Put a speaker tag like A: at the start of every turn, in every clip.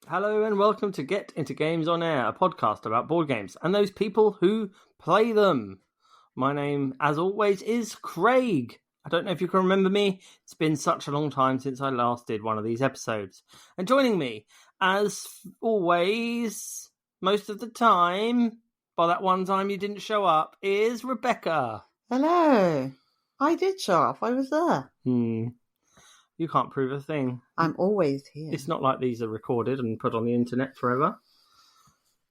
A: Hello and welcome to Get Into Games on Air, a podcast about board games and those people who play them. My name, as always, is Craig. I don't know if you can remember me. It's been such a long time since I last did one of these episodes. And joining me, as always, most of the time, by that one time you didn't show up, is Rebecca.
B: Hello. I did show up. I was there.
A: You can't prove a thing.
B: I'm always here.
A: It's not like these are recorded and put on the internet forever.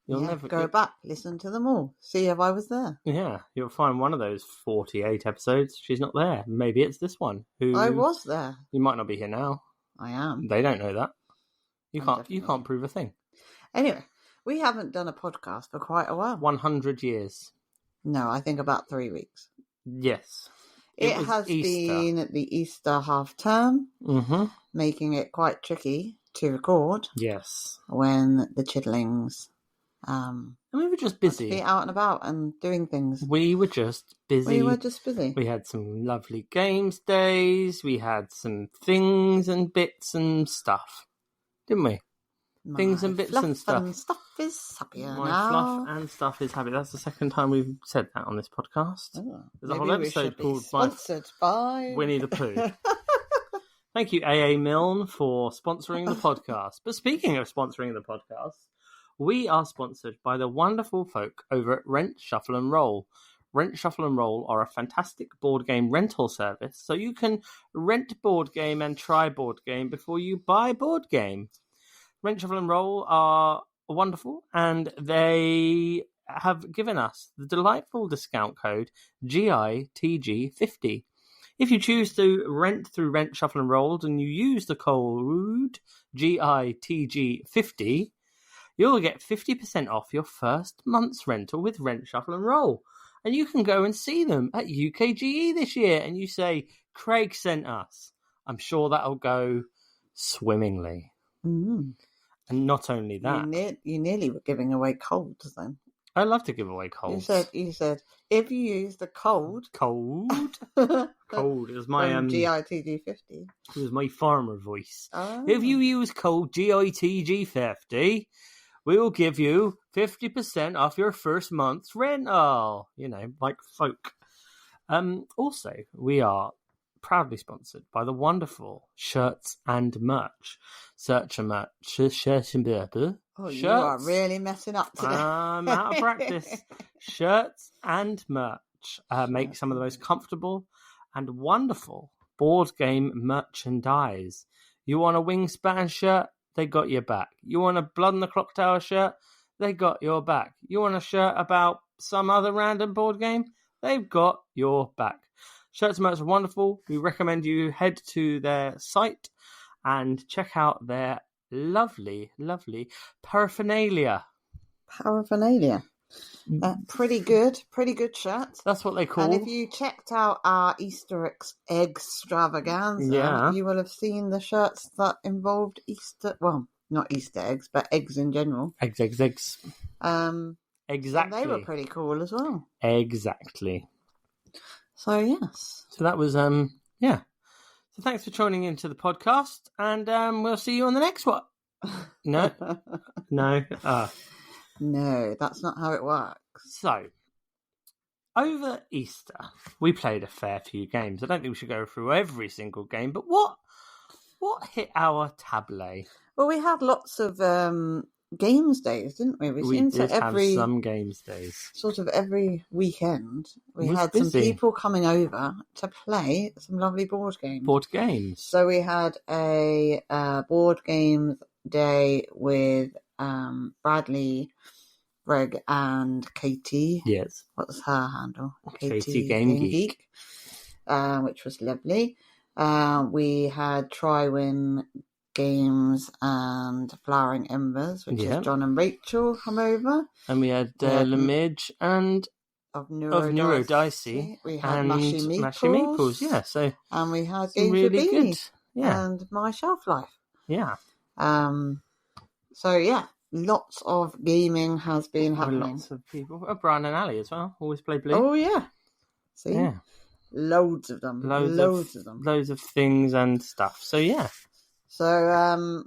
A: You'll never
B: go back, listen to them all, see if I was there.
A: Yeah, you'll find one of those 48 episodes. She's not there. Maybe it's this one.
B: I was there.
A: You might not be here now.
B: I am.
A: They don't know that. You can't prove a thing.
B: Anyway, we haven't done a podcast for quite a while.
A: 100 years.
B: No, I think about 3 weeks.
A: Yes.
B: It has been the Easter half term, making it quite tricky to record.
A: Yes.
B: When the chidlings
A: and we were just busy.
B: Be out and about and doing things.
A: We were just busy.
B: We
A: had some lovely games days. We had some things and bits and stuff, didn't we? Things and bits and stuff.
B: And stuff is happier
A: My
B: now.
A: fluff and stuff is happy. That's the second time we've said that on this podcast. There's a whole episode called
B: Sponsored by
A: Winnie the Pooh. Thank you, AA Milne, for sponsoring the podcast. But speaking of sponsoring the podcast, we are sponsored by the wonderful folk over at Rent, Shuffle and Roll. Rent, Shuffle and Roll are a fantastic board game rental service, so you can rent board game and try board game before you buy board game. Rent, Shuffle and Roll are wonderful, and they have given us the delightful discount code GITG50. If you choose to rent through Rent, Shuffle and Roll and you use the code GITG50, you'll get 50% off your first month's rental with Rent, Shuffle and Roll. And you can go and see them at UKGE this year, and you say, Craig sent us. I'm sure that'll go swimmingly. And not only that...
B: You nearly were giving away colds then.
A: I love to give away colds.
B: You said if you use the code...
A: Cold? Cold. It was my...
B: GITG50.
A: It was my farmer voice.
B: Oh.
A: If you use code GITG50, we will give you 50% off your first month's rental. You know, like folk. Also, we are proudly sponsored by the wonderful Shirts and Merch. Shirts and Merch.
B: Oh, you are really messing up today.
A: I'm out of practice. Shirts and Merch make some of the most comfortable and wonderful board game merchandise. You want a Wingspan shirt? They got your back. You want a Blood on the Clock Tower shirt? They got your back. You want a shirt about some other random board game? They've got your back. Shirts and Merch are wonderful. We recommend you head to their site and check out their lovely, lovely paraphernalia.
B: Pretty good shirts.
A: That's what they call.
B: And if you checked out our Easter egg extravaganza, you will have seen the shirts that involved Easter. Well, not Easter eggs, but eggs in general.
A: Eggs. Exactly.
B: They were pretty cool as well.
A: Exactly.
B: So yes.
A: So that was yeah. So thanks for joining into the podcast, and we'll see you on the next one. No.
B: No, that's not how it works.
A: So, over Easter, we played a fair few games. I don't think we should go through every single game, but what hit our tableau?
B: Well, we had lots of games days, didn't we?
A: We did have some games days.
B: Sort of every weekend, we had
A: busy.
B: some people coming over to play some lovely board games. So we had a board games day with Bradley, Greg, and Katie.
A: Yes.
B: What's her handle?
A: Katie Game Geek.
B: Which was lovely. We had Try-Win Games and Flowering Embers, which is John and Rachel come over.
A: And we had Lamidge and of Neurodicey.
B: We had
A: and
B: Mashy
A: Meeples. Yeah, so
B: and we had Games
A: really
B: with
A: good.
B: Beanie and My Shelf Life.
A: Yeah.
B: So yeah, lots of gaming has been happening.
A: Lots of people. Brian and Ali as well. Always play Blue.
B: Oh yeah. See?
A: Yeah.
B: Loads of them. Loads of them.
A: Loads of things and stuff. So yeah.
B: So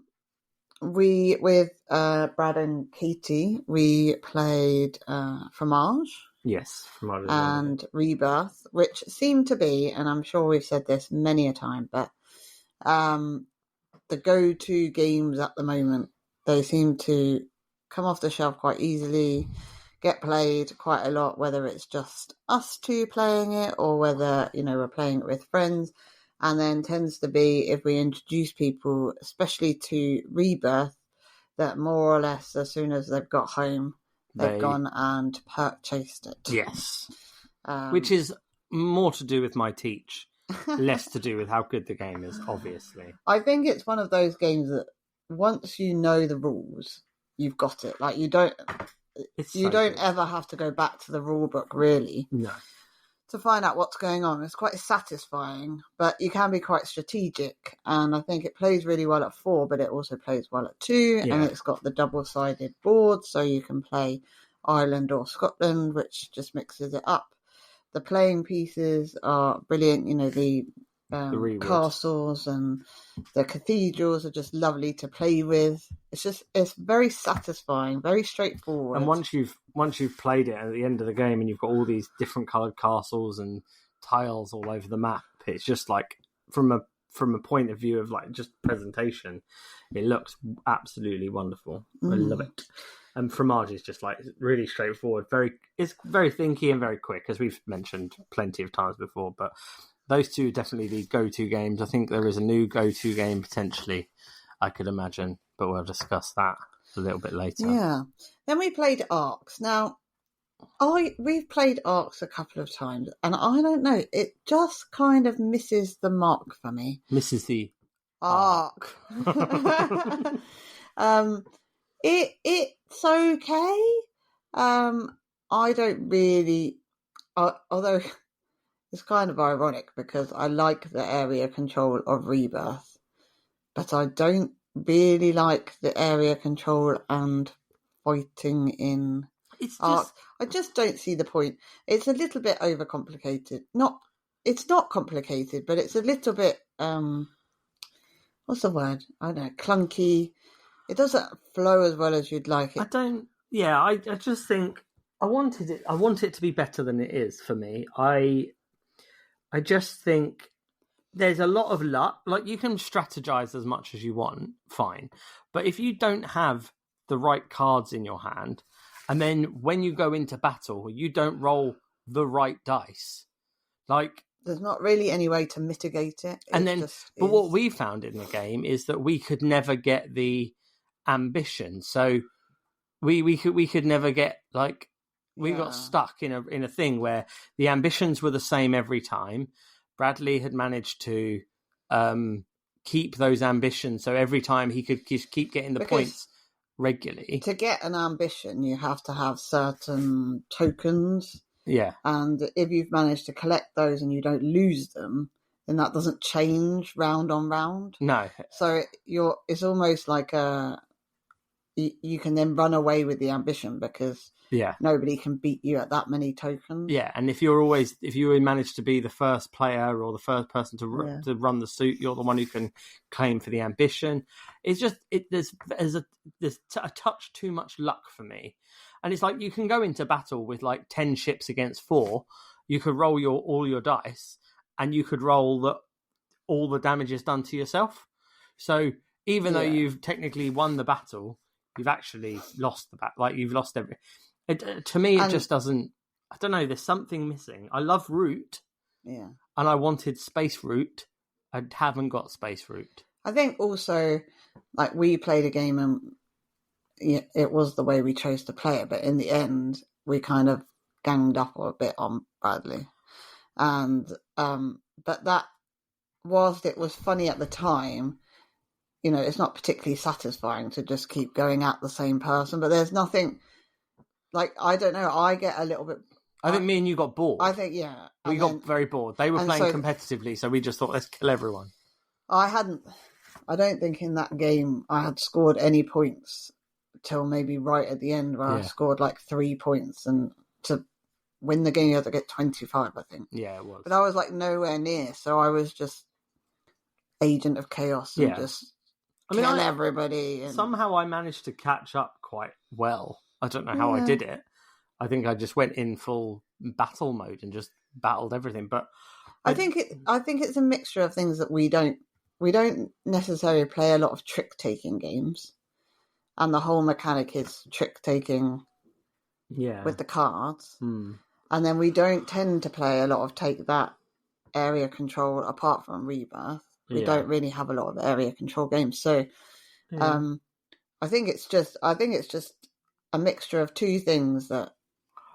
B: with Brad and Katie, we played Fromage.
A: Yes, Fromage
B: and Rebirth, which seem to be, and I'm sure we've said this many a time, but the go-to games at the moment. They seem to come off the shelf quite easily, get played quite a lot, whether it's just us two playing it or whether, we're playing it with friends. And then tends to be, if we introduce people, especially to Rebirth, that more or less as soon as they've got home, they've gone and purchased it.
A: Yes. Which is more to do with my teach, less to do with how good the game is, obviously.
B: I think it's one of those games that once you know the rules, you've got it. Like, you don't ever have to go back to the rule book, really.
A: No.
B: To find out what's going on. It's quite satisfying, but you can be quite strategic. And I think it plays really well at 4, but it also plays well at 2. Yeah. And it's got the double-sided board, so you can play Ireland or Scotland, which just mixes it up. The playing pieces are brilliant. The castles and the cathedrals are just lovely to play with. It's very satisfying, very straightforward.
A: And once you've played it at the end of the game and you've got all these different coloured castles and tiles all over the map, it's just like from a point of view of like just presentation, it looks absolutely wonderful. I love it. And Fromage is just like really straightforward. It's very thinky and very quick, as we've mentioned plenty of times before. But those two are definitely the go-to games. I think there is a new go-to game potentially, I could imagine, but we'll discuss that a little bit later.
B: Yeah. Then we played Arcs. Now, we've played Arcs a couple of times, and I don't know, it just kind of misses the mark for me.
A: Misses the
B: arc. It's okay. I don't really, although it's kind of ironic because I like the area control of Rebirth, but I don't really like the area control and fighting in Arc. I just don't see the point. It's a little bit overcomplicated. It's not complicated, but it's a little bit, what's the word? I don't know, clunky. It doesn't flow as well as you'd like it.
A: I just think I want it to be better than it is for me. I just think there's a lot of luck. Like, you can strategize as much as you want, fine. But if you don't have the right cards in your hand, and then when you go into battle, you don't roll the right dice, like,
B: there's not really any way to mitigate it.
A: But what we found in the game is that we could never get the ambition. So we could never get, like, we got stuck in a thing where the ambitions were the same every time. Bradley had managed to keep those ambitions, so every time he could just keep getting the points regularly.
B: To get an ambition, you have to have certain tokens.
A: Yeah.
B: And if you've managed to collect those and you don't lose them, then that doesn't change round on round.
A: No.
B: So it's almost like you can then run away with the ambition because nobody can beat you at that many tokens.
A: Yeah, and if you manage to be the first player or the first person to run the suit, you're the one who can claim for the ambition. It's just there's a touch too much luck for me. And it's like, you can go into battle with like 10 ships against 4. You could roll all your dice, and you could roll that all the damage is done to yourself. So even though you've technically won the battle, you've actually lost the battle. Like, you've lost everything. To me, it just doesn't. I don't know. There's something missing. I love Route, and I wanted Space Route. I haven't got Space Route.
B: I think also, like, we played a game and it was the way we chose to play it, but in the end, we kind of ganged up a bit on Bradley, and but that, whilst it was funny at the time, it's not particularly satisfying to just keep going at the same person. But there's nothing. Like, I don't know, I get a little bit...
A: I think me and you got bored.
B: I think,
A: We got very bored. They were playing competitively, so we just thought, let's kill everyone.
B: I don't think in that game I had scored any points till maybe right at the end, where I scored like 3 points, and to win the game you had to get 25, I think.
A: Yeah, it was.
B: But I was like nowhere near, so I was just agent of chaos and just kill everybody. And...
A: Somehow I managed to catch up quite well. I don't know how I did it. I think I just went in full battle mode and just battled everything. But
B: I think it's a mixture of things that we don't necessarily play a lot of trick-taking games, and the whole mechanic is trick-taking with the cards. And then we don't tend to play a lot of take that area control apart from Rebirth. We don't really have a lot of area control games. So I think it's just a mixture of two things that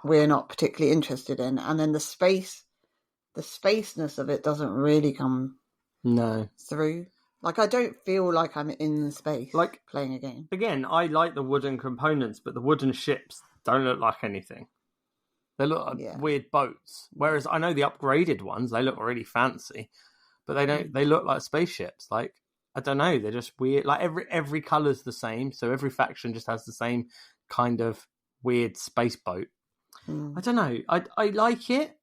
B: we're not particularly interested in, and then the spaceness of it doesn't really come through. Like, I don't feel like I'm in space playing a game.
A: Again, I like the wooden components, but the wooden ships don't look like anything. They look like weird boats. Whereas I know the upgraded ones, they look really fancy, but they don't. They look like spaceships. Like, I don't know, they're just weird. Like every colour's the same, so every faction just has the same kind of weird space boat. I don't know. I like it.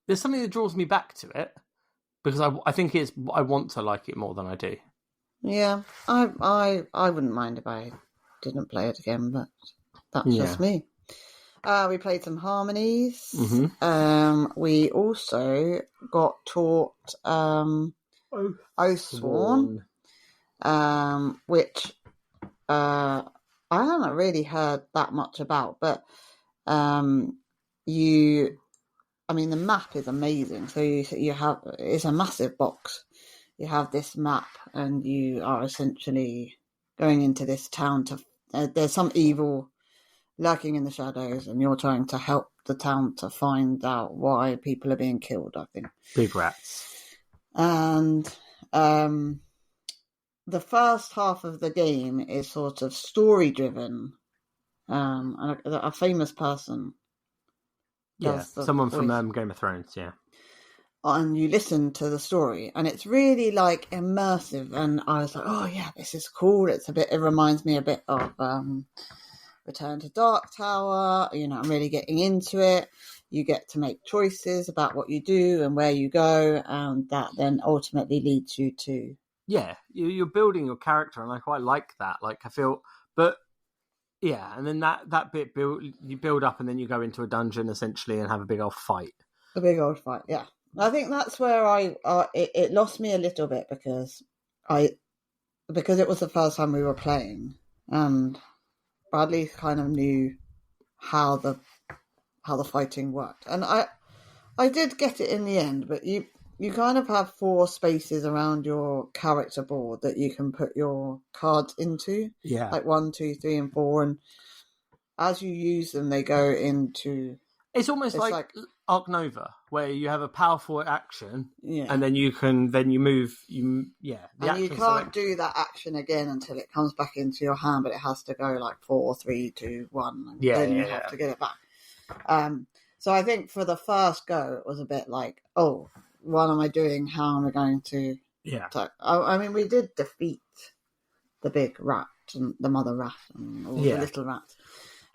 A: There's something that draws me back to it because I think I want to like it more than I do.
B: Yeah, I wouldn't mind if I didn't play it again, but that's just me. We played some harmonies. We also got taught Oathsworn, which I haven't really heard that much about, but the map is amazing. So you have, it's a massive box. You have this map, and you are essentially going into this town to. There's some evil lurking in the shadows, and you're trying to help the town to find out why people are being killed, I think.
A: Big rats.
B: And the first half of the game is sort of story-driven. And a famous person does
A: someone from Game of Thrones,
B: and you listen to the story, and it's really like immersive, and I was like, oh yeah, this is cool. It reminds me a bit of Return to Dark Tower. I'm really getting into it. You get to make choices about what you do and where you go, and that then ultimately leads you to...
A: Yeah, you're building your character, and I quite like that. Like, I feel... But, yeah, and then that bit, you build up, and then you go into a dungeon, essentially, and have a big old fight.
B: A big old fight, yeah. I think that's where it lost me a little bit, because it was the first time we were playing, and Bradley kind of knew how the fighting worked, and I did get it in the end. But you kind of have 4 spaces around your character board that you can put your cards into, like 1, 2, 3, and 4, and as you use them, they go into.
A: It's almost like Arc Nova, where you have a powerful action, and then you move. And you
B: can't do that action again until it comes back into your hand, but it has to go like 4, 3, 2, 1, and then you have to get it back. So I think for the first go, it was a bit like, oh, what am I doing? How am I going to? We did defeat the big rat and the mother rat and all the little rats.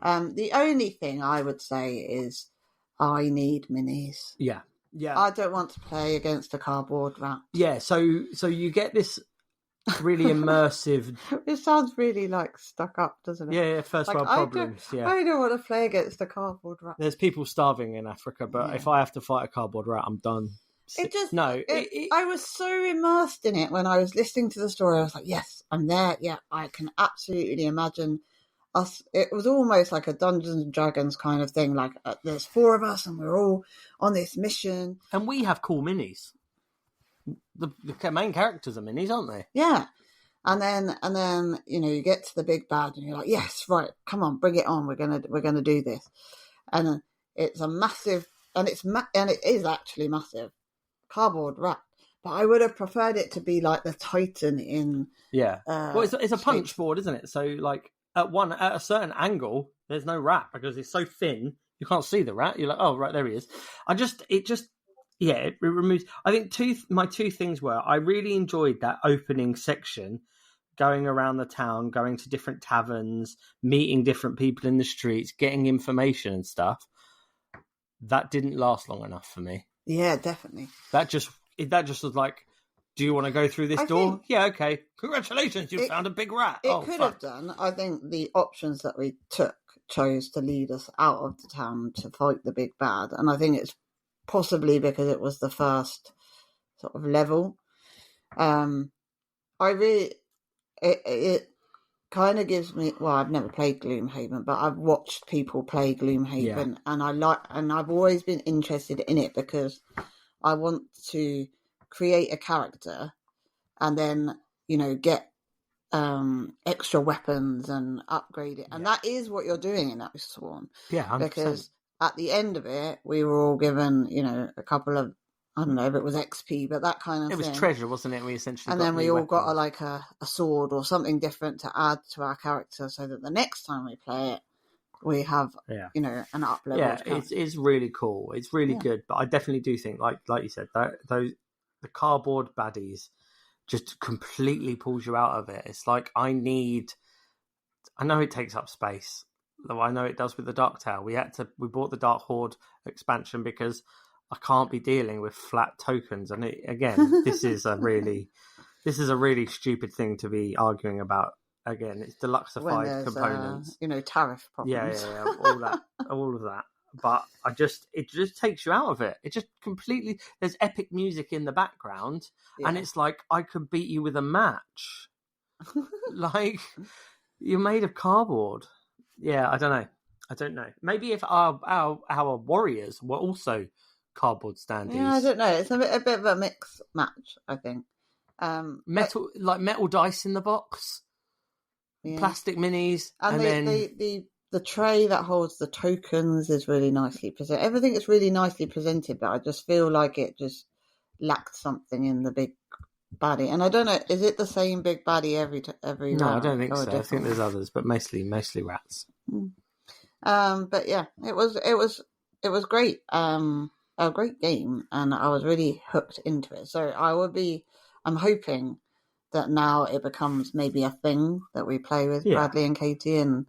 B: The only thing I would say is I need minis.
A: Yeah.
B: I don't want to play against a cardboard rat.
A: Yeah, so you get this really immersive...
B: It sounds really, stuck up, doesn't it?
A: Yeah, first world problems,
B: I don't want to play against a cardboard rat.
A: There's people starving in Africa, but if I have to fight a cardboard rat, I'm done.
B: I was so immersed in it when I was listening to the story. I was like, yes, I'm there. Yeah, I can absolutely imagine us. It was almost like a Dungeons and Dragons kind of thing. Like there's 4 of us and we're all on this mission.
A: And we have cool minis. The main characters are minis, aren't they?
B: Yeah. And then you get to the big bad and you're like, yes, right, come on, bring it on. We're gonna do this. And then it's a massive, and it is actually massive cardboard rat. But I would have preferred it to be like the Titan in
A: well, it's a punch board, isn't it? So like at a certain angle, there's no rat because it's so thin you can't see the rat. You're like, oh right, there he is. It removes. I think my two things were I really enjoyed that opening section, going around the town, going to different taverns, meeting different people in the streets, getting information and stuff. That didn't last long enough for me.
B: Yeah, definitely.
A: That just was like Do you want to go through this door? Yeah, okay. Congratulations, you found a big rat.
B: It could have done. I think the options that we chose to lead us out of the town to fight the big bad. And I think it's possibly because it was the first sort of level. It kind of gives me, well, I've never played Gloomhaven, but I've watched people play Gloomhaven, and I've always been interested in it because I want to create a character and then, get extra weapons and upgrade it. And that is what you're doing in that Sworn.
A: Yeah, 100%.
B: Because at the end of it, we were all given, a couple of, I don't know if it was XP, but that kind of thing.
A: It was treasure, wasn't it? We essentially
B: and then we all got a sword or something different to add to our character so that the next time we play it, we have, an up-level.
A: Yeah, it's really cool. It's really good. But I definitely do think, like you said, the cardboard baddies just completely pulls you out of it. It's like, I know it takes up space. Though I know it does with the Dark Tower. We bought the Dark Horde expansion because I can't be dealing with flat tokens. And this is a really stupid thing to be arguing about. Again, it's deluxified components.
B: Tariff problems.
A: Yeah, all of that. But it just takes you out of it. It just completely. There's epic music in the background, and it's like, I could beat you with a match. Like, you're made of cardboard. Yeah, I don't know. Maybe if our warriors were also cardboard standees.
B: Yeah, I don't know. It's a bit of a mixed match, I think.
A: Metal dice in the box, plastic minis,
B: and then the tray that holds the tokens is really nicely presented. Everything is really nicely presented, but I just feel like it just lacked something in the big baddie. And I don't know, is it the same big baddie every
A: No,
B: round?
A: I don't think so. I think there's others, but mostly rats.
B: But yeah, it was great. A great game, and I was really hooked into it. So I'm hoping that now it becomes maybe a thing that we play with Bradley and Katie, and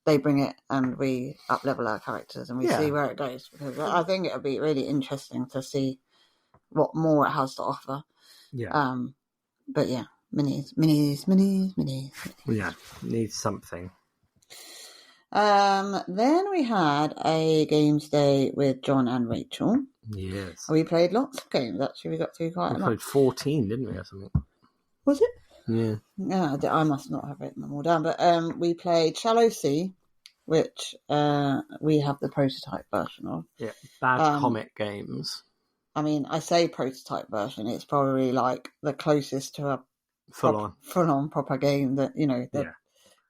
B: they bring it and we up-level our characters and we see where it goes, because I think it'll be really interesting to see what more it has to offer.
A: Yeah.
B: But yeah, minis.
A: Yeah, needs something.
B: Then we had a games day with John and Rachel.
A: Yes.
B: We played lots of games, actually. We got through quite a lot. We
A: played 14, didn't we, or something?
B: Was it?
A: Yeah.
B: Yeah, I must not have written them all down. But we played Shallow Sea, which we have the prototype version of.
A: Yeah, Bad Comet Games.
B: I mean, I say prototype version. It's probably like the closest to a full-on proper game that,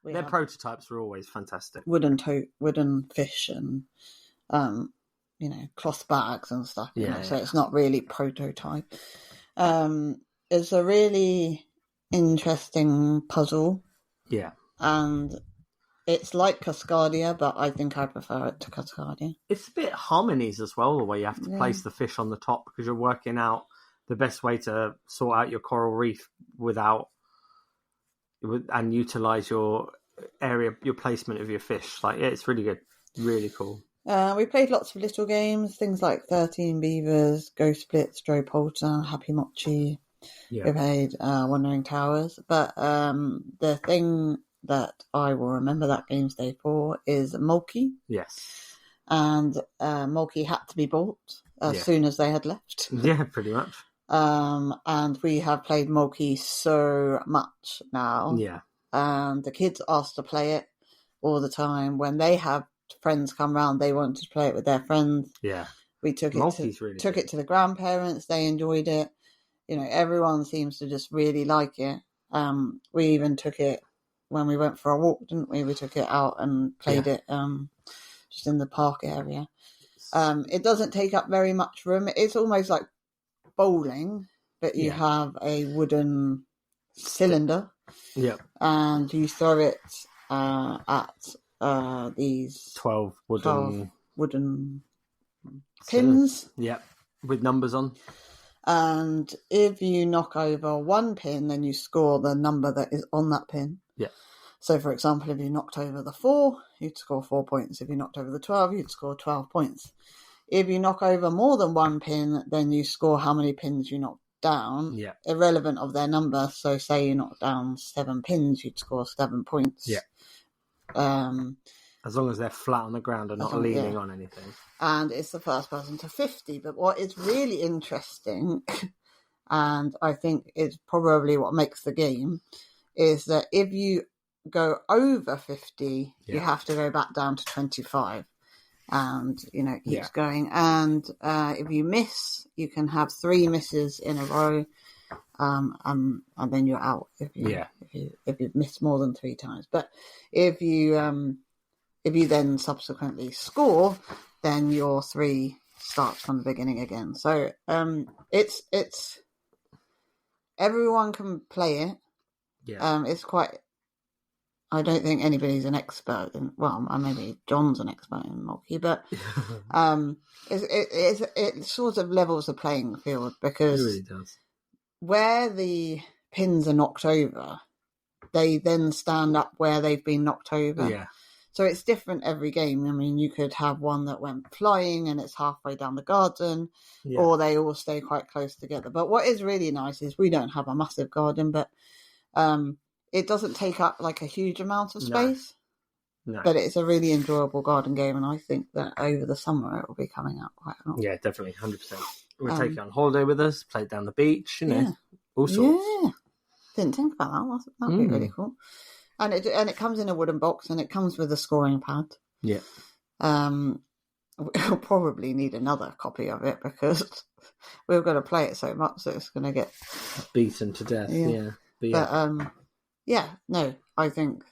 A: Their prototypes were always fantastic.
B: Wooden fish and, cloth bags and stuff. So it's not really prototype. It's a really interesting puzzle.
A: Yeah.
B: And it's like Cascadia, but I think I prefer it to Cascadia.
A: It's a bit harmonies as well, the way you have to place the fish on the top, because you're working out the best way to sort out your coral reef and utilize your area, your placement of your fish. Like, it's really good, really cool.
B: We played lots of little games, things like 13 Beavers, Ghost Blitz, Strobe Polter, Happy Mochi. Yeah. We played Wandering Towers, but the thing that I will remember that games day for is Mulkey.
A: Yes.
B: And Mulkey had to be bought as soon as they had left.
A: Yeah, pretty much.
B: And we have played Mulkey so much now.
A: Yeah.
B: The kids ask to play it all the time. When they have friends come round, they want to play it with their friends.
A: Yeah.
B: We took it to the grandparents. They enjoyed it. Everyone seems to just really like it. We even took it when we went for a walk, didn't we? We took it out and played it just in the park area. It doesn't take up very much room. It's almost like bowling, but you have a wooden cylinder.
A: Yeah.
B: And you throw it at these
A: 12
B: wooden pins.
A: Yeah, with numbers on.
B: And if you knock over one pin, then you score the number that is on that pin.
A: Yeah.
B: So, for example, if you knocked over the 4, you'd score 4 points. If you knocked over the 12, you'd score 12 points. If you knock over more than one pin, then you score how many pins you knocked down, irrelevant of their number. So say you knock down 7 pins, you'd score 7 points.
A: Yeah. As long as they're flat on the ground and not leaning on anything.
B: And it's the first person to 50. But what is really interesting, and I think it's probably what makes the game, is that if you go over 50, you have to go back down to 25. And, it keeps going. And if you miss, you can have 3 misses in a row. And then you're out if you've missed more than 3 times. But if you then subsequently score, then your 3 starts from the beginning again. So it's everyone can play it. Yeah. It's quite. I don't think anybody's an expert in. Well, maybe John's an expert in Mulkey, but it sort of levels the playing field because
A: it really does.
B: Where the pins are knocked over, they then stand up where they've been knocked over.
A: Yeah.
B: So it's different every game. I mean, you could have one that went flying and it's halfway down the garden, or they all stay quite close together. But what is really nice is we don't have a massive garden, but it doesn't take up like a huge amount of space. No. But it's a really enjoyable garden game, and I think that over the summer it will be coming out quite a lot.
A: Yeah, definitely, 100%. We'll take it on holiday with us, play it down the beach, all sorts. Yeah,
B: didn't think about that. That'd be really cool. And it comes in a wooden box, and it comes with a scoring pad.
A: Yeah.
B: We'll probably need another copy of it because we're going to play it so much that it's going to get
A: beaten to death. Yeah.
B: But I think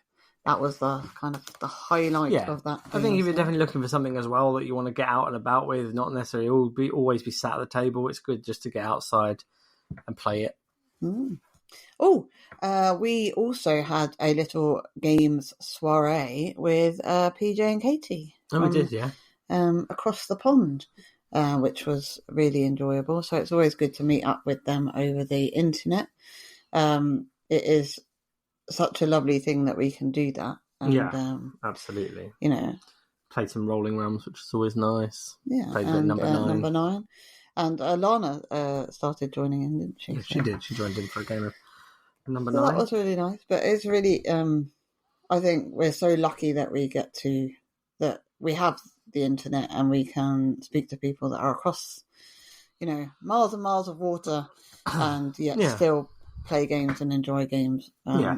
B: that was the kind of the highlight of that.
A: I think if you're definitely looking for something as well that you want to get out and about with, not necessarily always be sat at the table. It's good just to get outside and play it.
B: Mm. Oh, we also had a little games soiree with PJ and Katie.
A: Oh, we did, yeah.
B: Across the pond, which was really enjoyable. So it's always good to meet up with them over the internet. It is such a lovely thing that we can do that. And,
A: absolutely.
B: Played
A: some Rolling Realms, which is always nice.
B: Yeah,
A: played a bit number 9.
B: And Lana started joining in, didn't she?
A: Yeah, she did. She joined in for a game of number 9.
B: That was really nice. But it's really, I think we're so lucky that that we have the internet and we can speak to people that are across, miles and miles of water, and yet still play games and enjoy games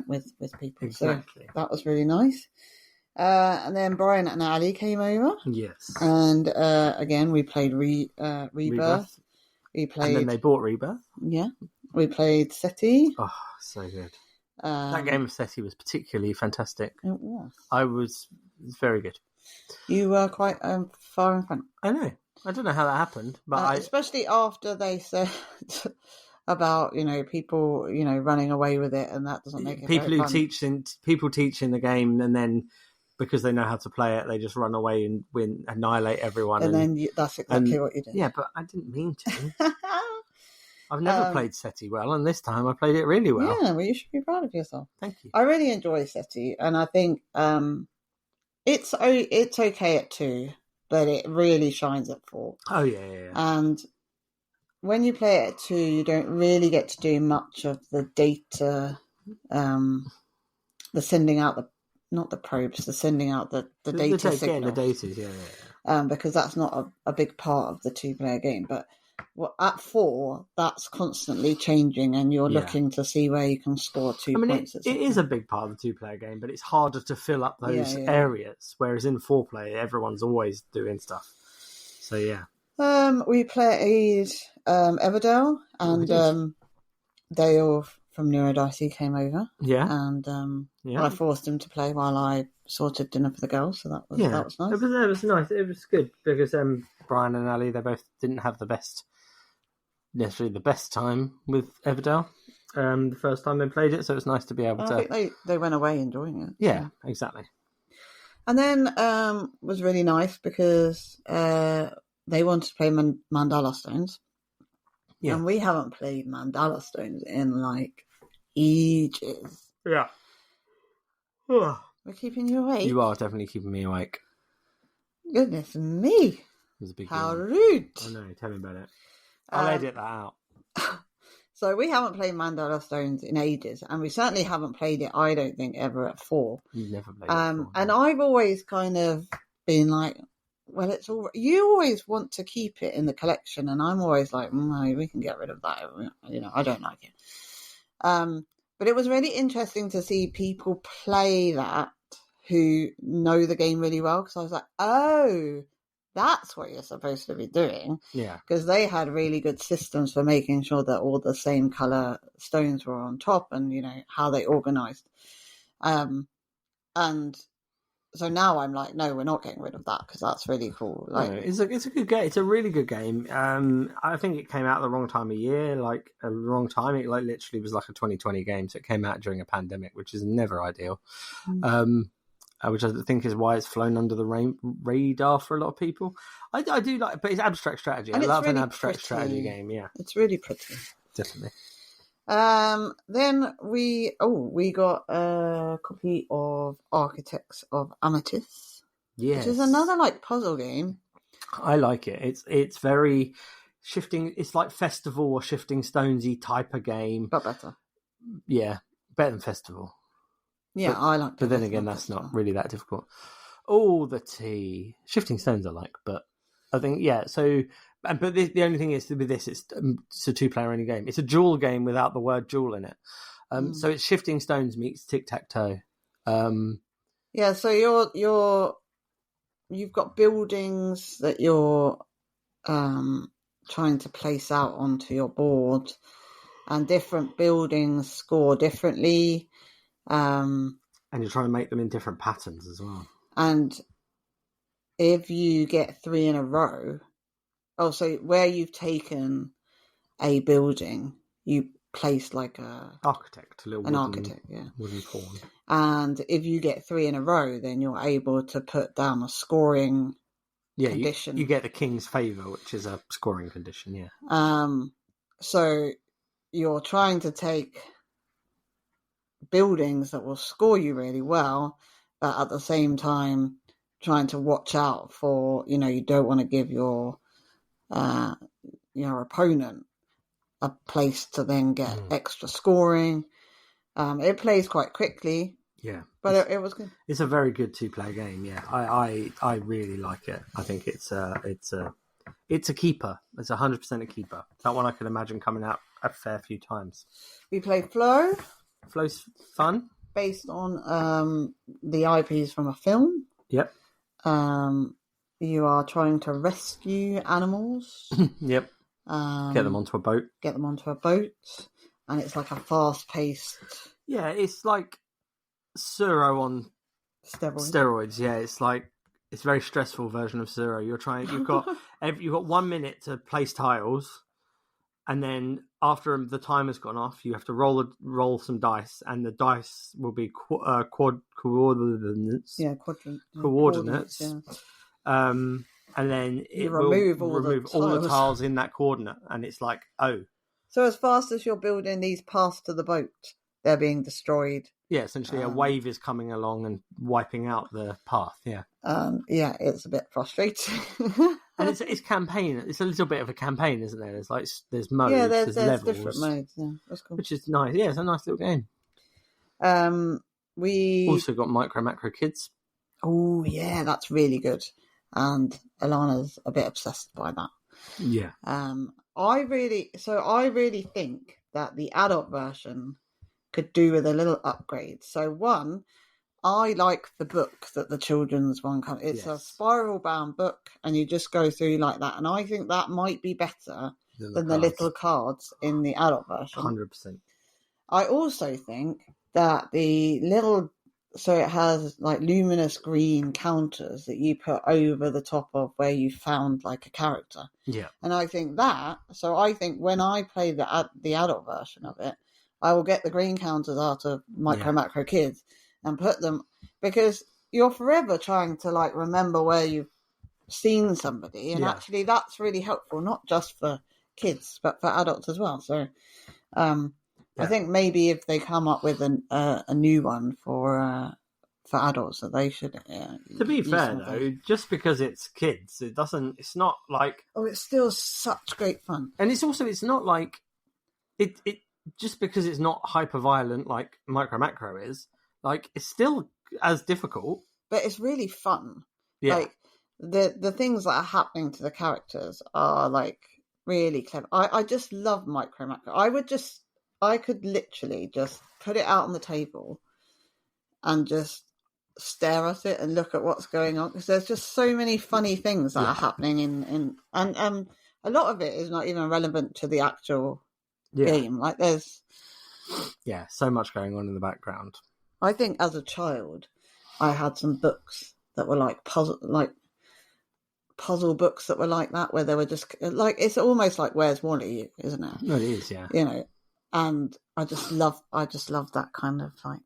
B: with people.
A: Exactly.
B: So that was really nice. And then Brian and Ali came over.
A: Yes.
B: And again, we played Rebirth. We played.
A: And then they bought Rebirth.
B: Yeah. We played SETI.
A: Oh, so good. That game of SETI was particularly fantastic.
B: It was.
A: It was very good.
B: You were quite far in front.
A: I know. I don't know how that happened, but
B: especially after they said about people running away with it, and that doesn't make it
A: people teach in the game, and then because they know how to play it, they just run away and annihilate everyone.
B: And then that's exactly what you did.
A: Yeah, but I didn't mean to. I've never played SETI well, and this time I played it really well.
B: Yeah, well, you should be proud of yourself.
A: Thank you.
B: I really enjoy SETI, and I think it's okay at 2, but it really shines at 4.
A: Oh, yeah.
B: And when you play it at 2, you don't really get to do much of the data, the sending out not the probes, the sending out the data signal.
A: The data, yeah.
B: Because that's not a big part of the 2-player game. But at 4, that's constantly changing, and you're looking to see where you can score 2 points.
A: It is a big part of the 2-player game, but it's harder to fill up those areas. Whereas in 4-player, everyone's always doing stuff. So yeah.
B: We played Everdell, and Dale from Neurodicey came over.
A: Yeah.
B: And I forced him to play while I sorted dinner for the girls, so that was nice.
A: It was nice. It was good because Brian and Ali, they both didn't have necessarily the best time with Everdell the first time they played it, so it was nice to be able to...
B: I think they went away enjoying it.
A: Yeah, exactly.
B: And then it was really nice because they wanted to play Mandala Stones. Yeah. And we haven't played Mandala Stones in ages.
A: Yeah.
B: We're keeping you awake.
A: You are definitely keeping me awake.
B: Goodness me.
A: It was a big
B: How
A: deal.
B: rude.
A: I know, tell me about it. I'll edit that out.
B: So we haven't played Mandala Stones in ages, and we certainly haven't played it, I don't think, ever at 4.
A: You've never played it before.
B: And I've always kind of been like, well, it's all... You always want to keep it in the collection, and I'm always like, no, we can get rid of that. I don't like it. But it was really interesting to see people play that who know the game really well, because I was like, oh, that's what you're supposed to be doing.
A: Yeah.
B: Because they had really good systems for making sure that all the same colour stones were on top, and, how they organised. And so now I'm like, no, we're not getting rid of that, because that's really cool. Like,
A: no, it's a good game. It's a really good game. I think it came out at the wrong time of year, like a wrong time. It literally was like a 2020 game, so it came out during a pandemic, which is never ideal. Which I think is why it's flown under the radar for a lot of people. I do like, but it's abstract strategy.
B: And
A: I love
B: really
A: an abstract
B: pretty.
A: Strategy game. Yeah,
B: it's really pretty.
A: Definitely.
B: Then we got a copy of Architects of Amethyst, which is another like puzzle game.
A: I like it. It's very shifting. It's like Festival or Shifting Stonesy type of game,
B: but better.
A: Yeah, better than Festival.
B: Yeah, I like.
A: But then again, that's not really that difficult. Oh, the tea. Shifting Stones I like, but I think so. But the only thing is with this, it's a 2-player only game. It's a duel game without the word duel in it. So it's Shifting Stones meets Tic Tac Toe.
B: Yeah, so you've got buildings that you're trying to place out onto your board, and different buildings score differently.
A: And you're trying to make them in different patterns as well. And
B: if you get 3 in a row, so where you've taken a building, you place like an architect, yeah,
A: wooden pawn.
B: And if you get 3 in a row, then you're able to put down a scoring condition.
A: You get the king's favour, which is a scoring condition. Yeah.
B: So you're trying to take buildings that will score you really well, but at the same time trying to watch out for, you don't want to give your opponent a place to then get extra scoring. It plays quite quickly.
A: Yeah,
B: but it was good.
A: It's a very good 2-player game. Yeah, I really like it. I think it's a keeper. It's 100% a keeper. That one I can imagine coming out a fair few times.
B: We played Flow.
A: Flow's fun,
B: based on the IPs from a film.
A: Yep.
B: You are trying to rescue animals.
A: Yep. Get them onto a boat.
B: And it's like a fast-paced.
A: Yeah, it's like Suro on steroids. Yeah, it's like a very stressful version of Suro. You've got 1 minute to place tiles, and then after the timer's gone off, you have to roll some dice, and the dice will be coordinates.
B: Yeah,
A: coordinates.
B: Yeah.
A: And then it will
B: remove
A: all the tiles in that coordinate, and it's like, oh.
B: So as fast as you're building these paths to the boat, they're being destroyed.
A: Yeah, essentially a wave is coming along and wiping out the path, yeah.
B: Yeah, it's a bit frustrating.
A: And it's campaign. It's a little bit of a campaign, isn't there? There's modes,
B: yeah,
A: there's levels.
B: Different modes, yeah. That's cool.
A: Which is nice. Yeah, it's a nice little game.
B: We
A: also got Micro Macro Kids.
B: Oh, yeah, that's really good. And Alana's a bit obsessed by that.
A: Yeah.
B: I really think that the adult version could do with a little upgrade. So one, I like the book that the children's one comes. It's a spiral bound book, and you just go through like that. And I think that might be better than the little cards in the adult version.
A: 100%.
B: I also think that so it has like luminous green counters that you put over the top of where you found like a character.
A: Yeah.
B: And I think when I play the adult version of it, I will get the green counters out of Macro Kids and put them, because you're forever trying to like remember where you've seen somebody. And actually that's really helpful, not just for kids, but for adults as well. So, I think maybe if they come up with a new one for adults, that they should.
A: To be fair though, just because it's kids, it's not like.
B: Oh, it's still such great fun,
A: and it's not like it just because it's not hyper violent like Micro Macro is, like it's still as difficult.
B: But it's really fun.
A: Yeah.
B: Like the things that are happening to the characters are like really clever. I just love Micro Macro. I could literally just put it out on the table and just stare at it and look at what's going on, because there's just so many funny things that are happening and a lot of it is not even relevant to the actual game. Like there's
A: so much going on in the background.
B: I think as a child I had some books that were like puzzle books that were like that, where they were just like, it's almost like Where's Wally, isn't it?
A: No, it is, yeah.
B: You know, and I just love that kind of like,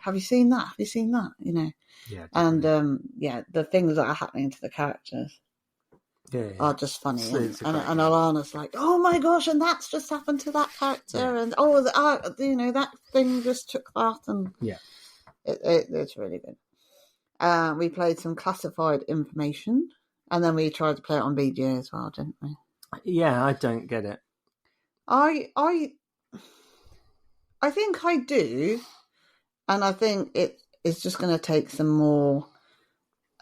B: have you seen that? Have you seen that? You know?
A: Yeah. Definitely.
B: And the things that are happening to the characters are just funny. And Alana's like, oh my gosh, and that's just happened to that character, and that thing just took that, and it's really good. We played some classified information, and then we tried to play it on BGA as well, didn't we?
A: Yeah, I don't get it.
B: I think I do, and I think it's just going to take some more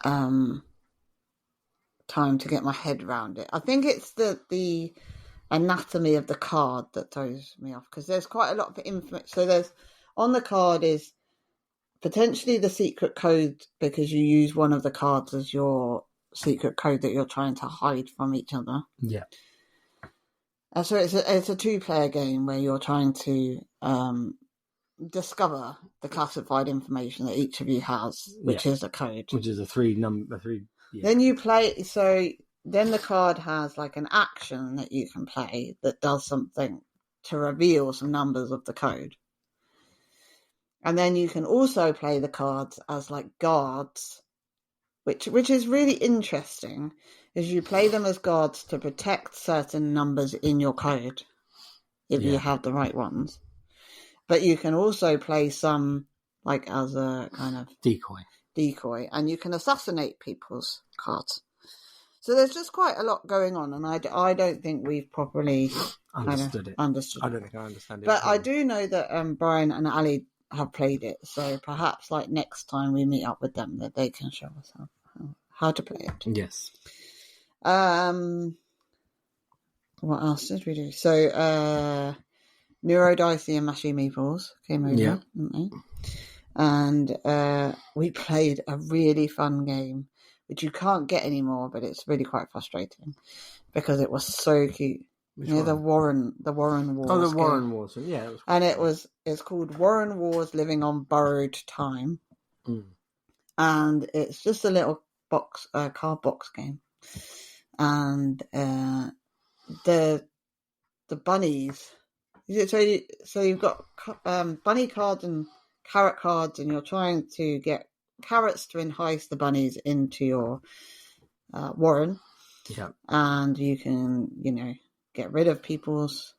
B: time to get my head around it. I think it's the anatomy of the card that throws me off, because there's quite a lot of information. So there's on the card is potentially the secret code, because you use one of the cards as your secret code that you're trying to hide from each other.
A: Yeah.
B: So it's a 2-player game where you're trying to discover the classified information that each of you has, which is a code.
A: Which is a three. Yeah.
B: Then you play, so then the card has like an action that you can play that does something to reveal some numbers of the code. And then you can also play the cards as like guards, which is really interesting, is you play them as guards to protect certain numbers in your code if you have the right ones. But you can also play some like as a kind of decoy, and you can assassinate people's cards. So there's just quite a lot going on, and I don't think we've properly
A: understood it.
B: I don't
A: think I understand it.
B: But I do know that Brian and Ali have played it, so perhaps like next time we meet up with them that they can show us how to play it.
A: Yes.
B: What else did we do? So Neurodicey and Mashy Meeples came over, didn't they? And we played a really fun game, which you can't get anymore, but it's really quite frustrating because it was so cute. The Warren Wars.
A: Oh, the Warren Wars. Yeah.
B: It's called Warren Wars Living on Borrowed Time. And it's just a little card box game. And the bunnies. So you've got bunny cards and carrot cards, and you're trying to get carrots to entice the bunnies into your warren.
A: Yeah.
B: And you can, get rid of people's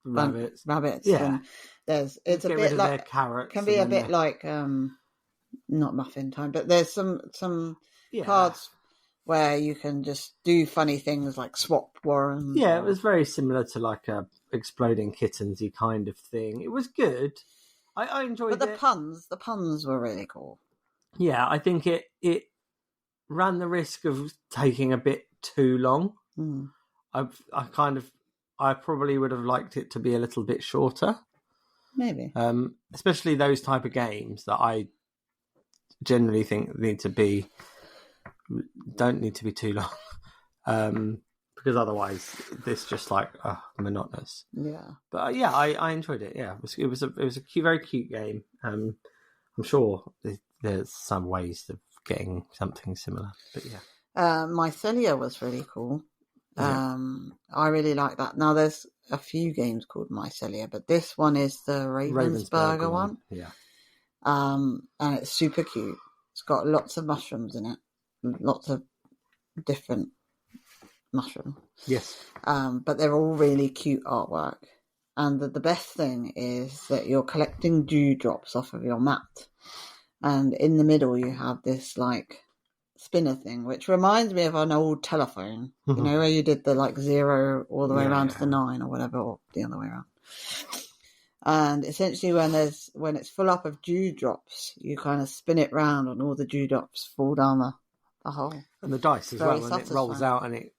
A: rabbits.
B: Yeah. And it's a bit like
A: carrots.
B: Can be a bit like not muffin time, but there's some cards where you can just do funny things like swap warrens.
A: Yeah, it was very similar to like a exploding kittensy kind of thing. It was good. I enjoyed it.
B: But the puns were really cool.
A: Yeah, I think it ran the risk of taking a bit too long. I probably would have liked it to be a little bit shorter.
B: Maybe.
A: Especially those type of games that I generally think don't need to be too long. Because otherwise it's just like monotonous.
B: Yeah.
A: But I enjoyed it. Yeah, it was a very cute game. I'm sure there's some ways of getting something similar. But yeah.
B: Mycelia was really cool. I really like that. Now there's a few games called Mycelia, but this one is the Ravensburger one.
A: Yeah.
B: And it's super cute. It's got lots of mushrooms in it. Lots of different mushrooms.
A: Yes.
B: But they're all really cute artwork. And the best thing is that you're collecting dewdrops off of your mat. And in the middle you have this like spinner thing, which reminds me of an old telephone, you know, where you did the like 0 all the way around to the 9 or whatever, or the other way around. And essentially when it's full up of dewdrops, you kind of spin it round and all the dewdrops fall down the hole. And
A: the dice as well, and it rolls out and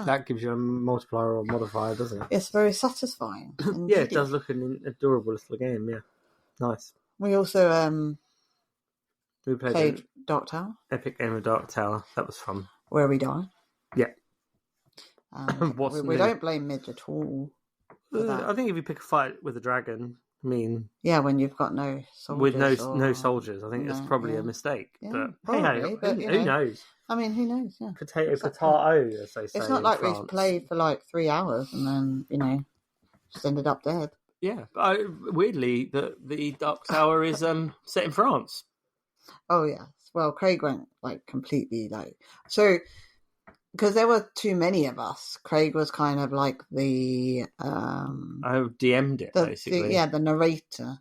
A: that gives you a multiplier or modifier, doesn't it?
B: It's very satisfying.
A: Yeah, it does look an adorable little game, yeah. Nice.
B: We also we played Dark Tower.
A: Epic game of Dark Tower. That was fun.
B: Where we died.
A: Yeah.
B: We don't blame Midge at all.
A: I think if you pick a fight with a dragon,
B: yeah, when you've got no soldiers.
A: With no soldiers, I think it's probably a mistake.
B: Yeah,
A: but who knows?
B: I mean, who knows? Yeah.
A: Potato, as they say.
B: It's not like we've played for like 3 hours and then, you know, just ended up dead.
A: Yeah, but weirdly, the Dark Tower is set in France.
B: Oh, yes. Well, Craig went like completely so... Because there were too many of us, Craig was kind of like the...
A: DM'd it, basically.
B: The narrator.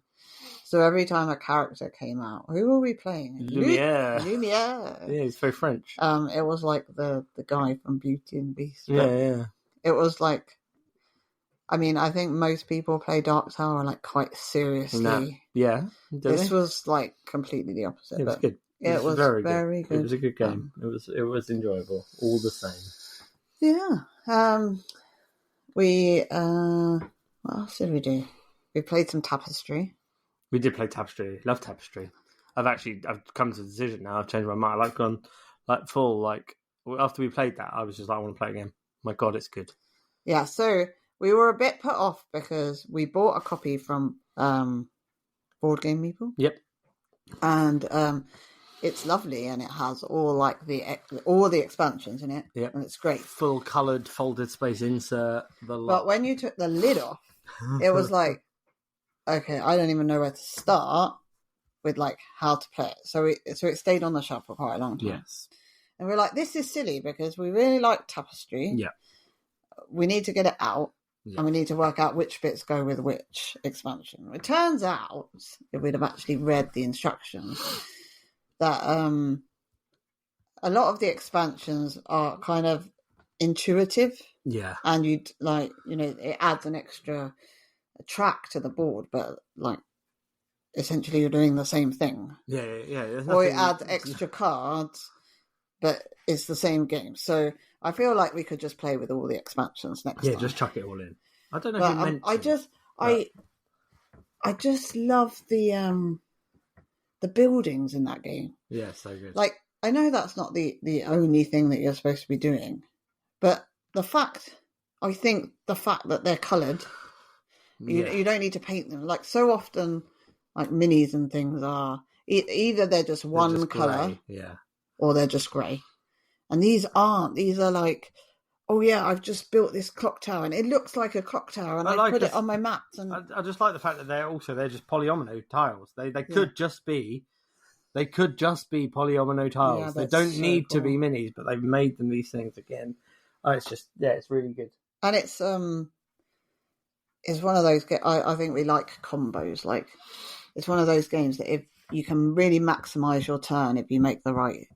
B: So every time a character came out, who were we playing?
A: Lumiere.
B: Yeah,
A: he's very French.
B: It was like the guy from Beauty and the Beast.
A: Yeah.
B: It was like... I mean, I think most people play Dark Tower like quite seriously.
A: No. Yeah.
B: This was like completely the opposite.
A: It was good.
B: It was very good.
A: It was a good game. It was enjoyable, all the same.
B: Yeah. What else did we do? We played some Tapestry.
A: We did play Tapestry. Love Tapestry. I've come to the decision now. I've changed my mind. I've gone full. After we played that, I was just like, I want to play again. My God, it's good.
B: Yeah. So we were a bit put off because we bought a copy from Board Game People.
A: Yep.
B: And it's lovely, and it has all the expansions in it.
A: Yep.
B: And it's great.
A: Full coloured folded space insert.
B: But when you took the lid off, it was like, okay, I don't even know where to start with like how to play it. So it stayed on the shelf for quite a long time.
A: Yes.
B: And we're like, this is silly because we really like Tapestry.
A: Yeah. We
B: need to get it out. Yeah. And we need to work out which bits go with which expansion. It turns out, if we'd have actually read the instructions, that a lot of the expansions are kind of intuitive.
A: Yeah.
B: And you'd like, you know, it adds an extra track to the board, but like essentially you're doing the same thing.
A: Yeah.
B: Or it adds extra cards, but it's the same game. So I feel like we could just play with all the expansions next time.
A: Yeah, just chuck it all in. I don't know if you meant
B: to. I just love the buildings in that game.
A: Yeah, so good.
B: Like, I know that's not the only thing that you're supposed to be doing, but I think the fact that they're coloured, you don't need to paint them. Like, so often, like minis and things are either they're just one colour, or they're just grey. And these aren't. These are like, oh yeah, I've just built this clock tower, and it looks like a clock tower, and I put it on my maps. And
A: I just like the fact that they're just polyomino tiles. They could just be polyomino tiles.
B: Yeah,
A: they don't need to be minis, but they've made them these things again. Oh, it's really good.
B: And it's one of those. I think we like combos. Like, it's one of those games that if you can really maximise your turn if you make the right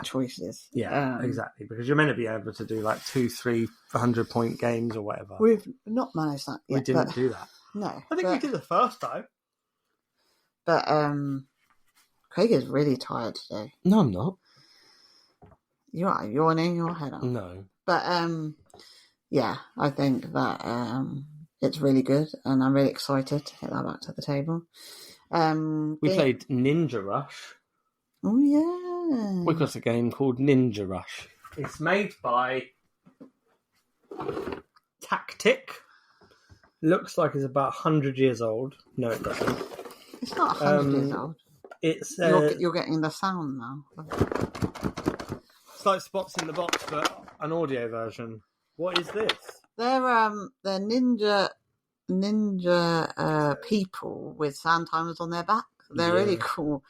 B: choices.
A: Yeah, exactly. Because you're meant to be able to do like 200-300 point games or whatever.
B: We've not managed that yet.
A: We didn't do that.
B: No.
A: I think we did the first time.
B: But Craig is really tired today.
A: No, I'm not.
B: You are yawning your head off.
A: No.
B: But yeah, I think that it's really good, and I'm really excited to get that back to the table.
A: We played Ninja Rush.
B: Oh yeah.
A: We got a game called Ninja Rush. It's made by Tactic. Looks like it's about 100 years old. No, it doesn't.
B: It's not 100 years old.
A: It's
B: you're getting the sound now.
A: It's like Spots in the Box, but an audio version. What is this?
B: They're ninja people with sand timers on their back. They're really cool.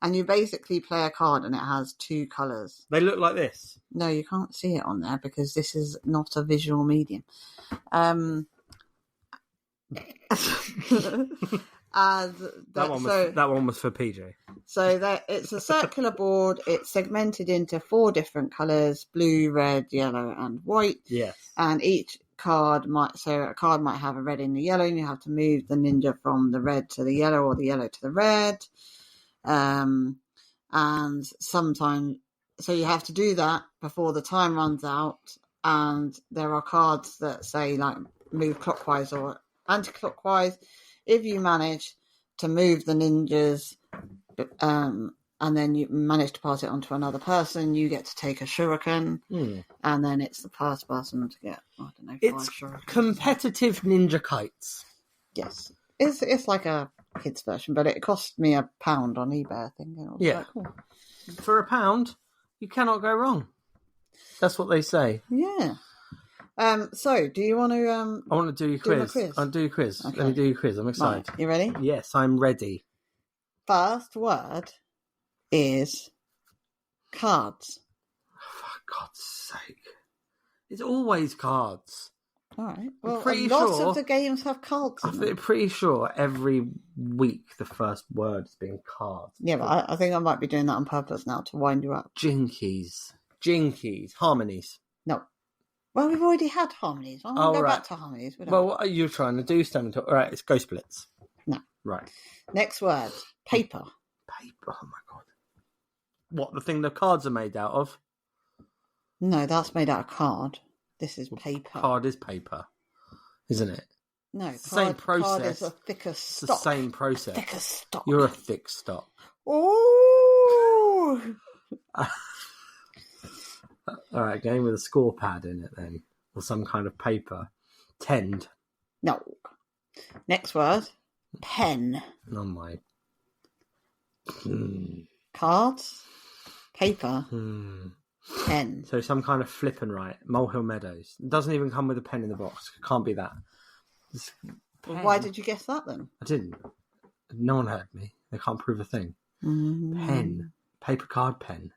B: And you basically play a card and it has 2 colours.
A: They look like this?
B: No, you can't see it on there because this is not a visual medium. And
A: that one was for PJ.
B: So it's a circular board. It's segmented into 4 different colours: blue, red, yellow, and white.
A: Yes.
B: And each card might have a red and a yellow, and you have to move the ninja from the red to the yellow or the yellow to the red. And sometimes, so you have to do that before the time runs out. And there are cards that say like move clockwise or anti-clockwise. If you manage to move the ninjas, and then you manage to pass it on to another person, you get to take a shuriken, and then it's the first person to get, I don't know, 5 shurikens.
A: Competitive ninja kites.
B: Yes. It's like a kid's version, but it cost me £1 on eBay, I think. And it was like, cool.
A: For £1, you cannot go wrong. That's what they say.
B: Yeah. So, do you want to...
A: I want to do your quiz. I'll do your quiz. Okay. Let me do your quiz. I'm excited.
B: Right. You ready?
A: Yes, I'm ready.
B: First word is cards.
A: For God's sake. It's always cards.
B: All right. Well, lots of the games have cards in them.
A: I'm pretty sure every week the first word has been cards.
B: Yeah, but I think I might be doing that on purpose now to wind you up.
A: Jinkies. Harmonies.
B: No. Well, we've already had harmonies. I want to go back to harmonies.
A: Well, what are you trying to do, Stan? All right, it's ghost splits.
B: No.
A: Right.
B: Next word. Paper.
A: Paper. Oh, my God. What, the thing the cards are made out of?
B: No, that's made out of card. This is paper.
A: Card is paper, isn't it?
B: No,
A: it's the same process.
B: Card is a thicker stock.
A: It's the same process.
B: Thicker stock.
A: You're a thick stock.
B: Ooh!
A: All right, game with a score pad in it then, or some kind of paper. Tend.
B: No. Next word. Pen.
A: Oh my.
B: Cards. Paper. Pen.
A: So some kind of flip and write. Molehill Meadows. It doesn't even come with a pen in the box. It can't be that.
B: Well, why did you guess that then?
A: I didn't. No one heard me. They can't prove a thing. Pen. Paper, card, pen.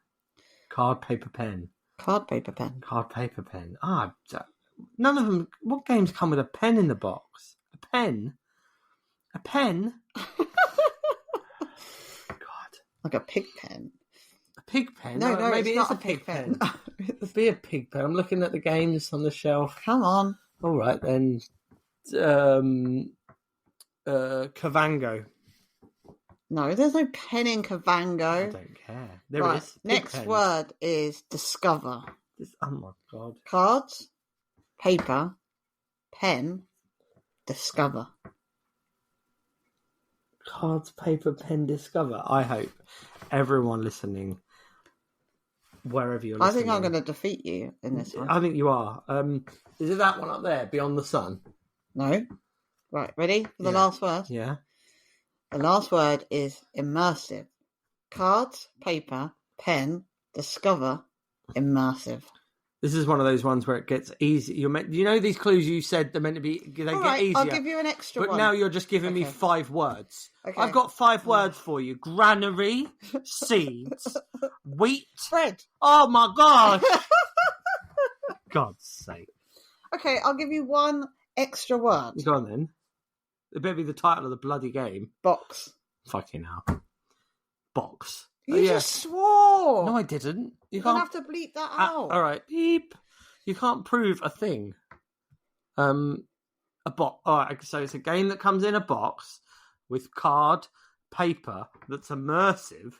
A: Card, paper, pen.
B: Card, paper, pen.
A: Card, paper, pen. None of them. What games come with a pen in the box? A pen? A pen? God.
B: Like a pig pen.
A: A pig pen?
B: No,
A: maybe
B: it's not
A: a pig pen. It'd be a pig pen. I'm looking at the games on the shelf.
B: Come on.
A: All right, then. Kavango.
B: No, there's no pen in Kavango.
A: I don't care. There is.
B: Next word is discover.
A: Oh my God.
B: Cards, paper, pen, discover.
A: Cards, paper, pen, discover. I hope everyone listening, wherever you're listening.
B: I think I'm going to defeat you in this one.
A: I think you are. Is it that one up there, Beyond the Sun?
B: No. Right, ready for the last word?
A: Yeah.
B: The last word is immersive. Cards, paper, pen, discover, immersive.
A: This is one of those ones where it gets easy. You know these clues you said they're meant to be. They get easier.
B: I'll give you an extra
A: one. But
B: one.
A: now you're just giving me 5 words.
B: Okay.
A: I've got 5 words for you: granary, seeds, wheat,
B: bread.
A: Oh my God! God's sake.
B: Okay, I'll give you one extra word.
A: Go on then. It better be the title of the bloody game.
B: Box.
A: Fucking hell. Box.
B: You just swore.
A: No, I didn't.
B: You're going to have to bleep that out.
A: All right. Beep. You can't prove a thing. A box. All right. So it's a game that comes in a box with card, paper that's immersive.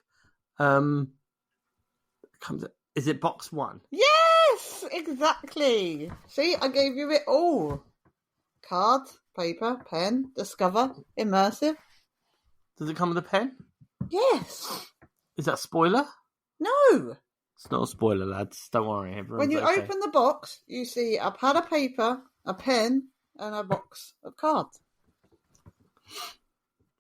A: Is it box 1?
B: Yes, exactly. See, I gave you it all. Card, paper, pen, discover, immersive.
A: Does it come with a pen?
B: Yes.
A: Is that a spoiler?
B: No.
A: It's not a spoiler, lads. Don't worry.
B: When you open the box, you see a pad of paper, a pen, and a box of cards.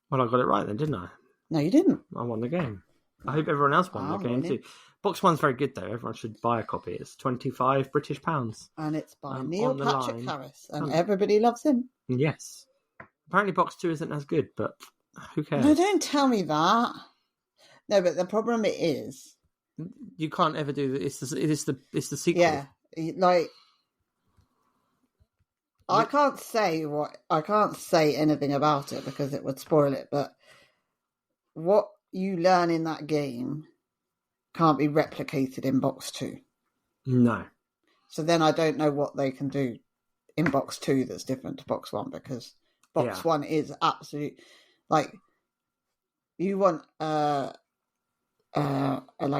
A: Well, I got it right then, didn't I?
B: No, you didn't.
A: I won the game. I hope everyone else won the game too. Box 1's very good though. Everyone should buy a copy. It's £25 British.
B: And it's by Neil Patrick Harris. And everybody loves him.
A: Yes. Apparently box 2 isn't as good, but who cares?
B: No, don't tell me that. No, but the problem is...
A: You can't ever do that. It's the sequel.
B: Yeah, like... I can't say anything about it because it would spoil it, but what you learn in that game can't be replicated in box 2.
A: No.
B: So then I don't know what they can do in box 2 that's different to box 1, because box 1 is absolute, like, you want like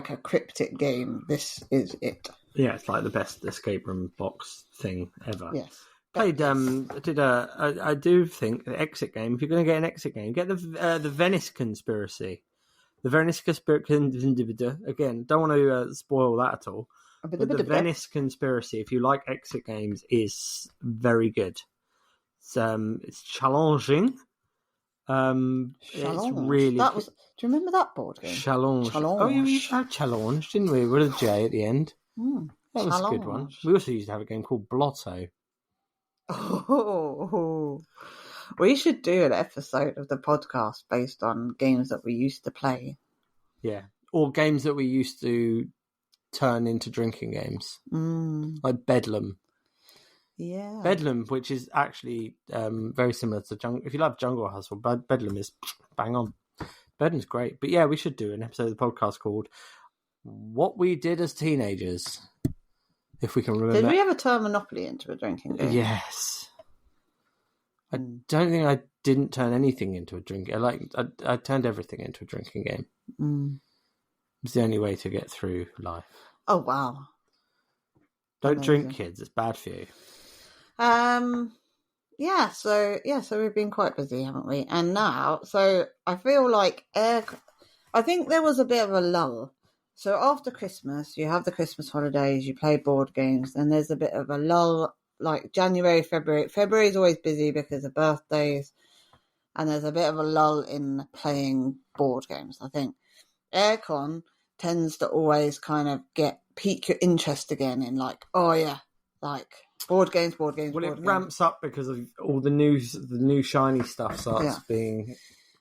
B: a cryptic game, this is it.
A: Yeah, it's like the best escape room box thing ever.
B: Yes.
A: I do think the exit game, if you're going to get an exit game, get the Venice Conspiracy. The Venice Conspiracy, again, don't want to spoil that at all. But the Venice Conspiracy, if you like exit games, is very good. It's challenging. It's really.
B: Do you remember that board game?
A: Challenge. Oh, we used to have Challenge, didn't we? With a J at the end. That was a good one. We also used to have a game called Blotto.
B: Oh, we should do an episode of the podcast based on games that we used to play.
A: Yeah, or games that we used to turn into drinking games, like Bedlam.
B: Yeah,
A: Bedlam, which is actually very similar to Jungle. If you love Jungle Hustle, Bedlam is bang on. Bedlam's great, but yeah, we should do an episode of the podcast called "What We Did as Teenagers." If we can remember.
B: Did we ever turn Monopoly into a drinking game?
A: Yes. I don't think I didn't turn anything into a drinking. I turned everything into a drinking game. It's the only way to get through life.
B: Oh wow!
A: Don't drink, kids. It's bad for you.
B: Yeah. So we've been quite busy, haven't we? And now, so I feel like I think there was a bit of a lull. So after Christmas, you have the Christmas holidays, you play board games, and there's a bit of a lull, like January, February. February is always busy because of birthdays, and there's a bit of a lull in playing board games. I think Aircon tends to always kind of pique your interest again in like, oh yeah, like board games. Well, it
A: ramps up because of all the new shiny stuff starts being...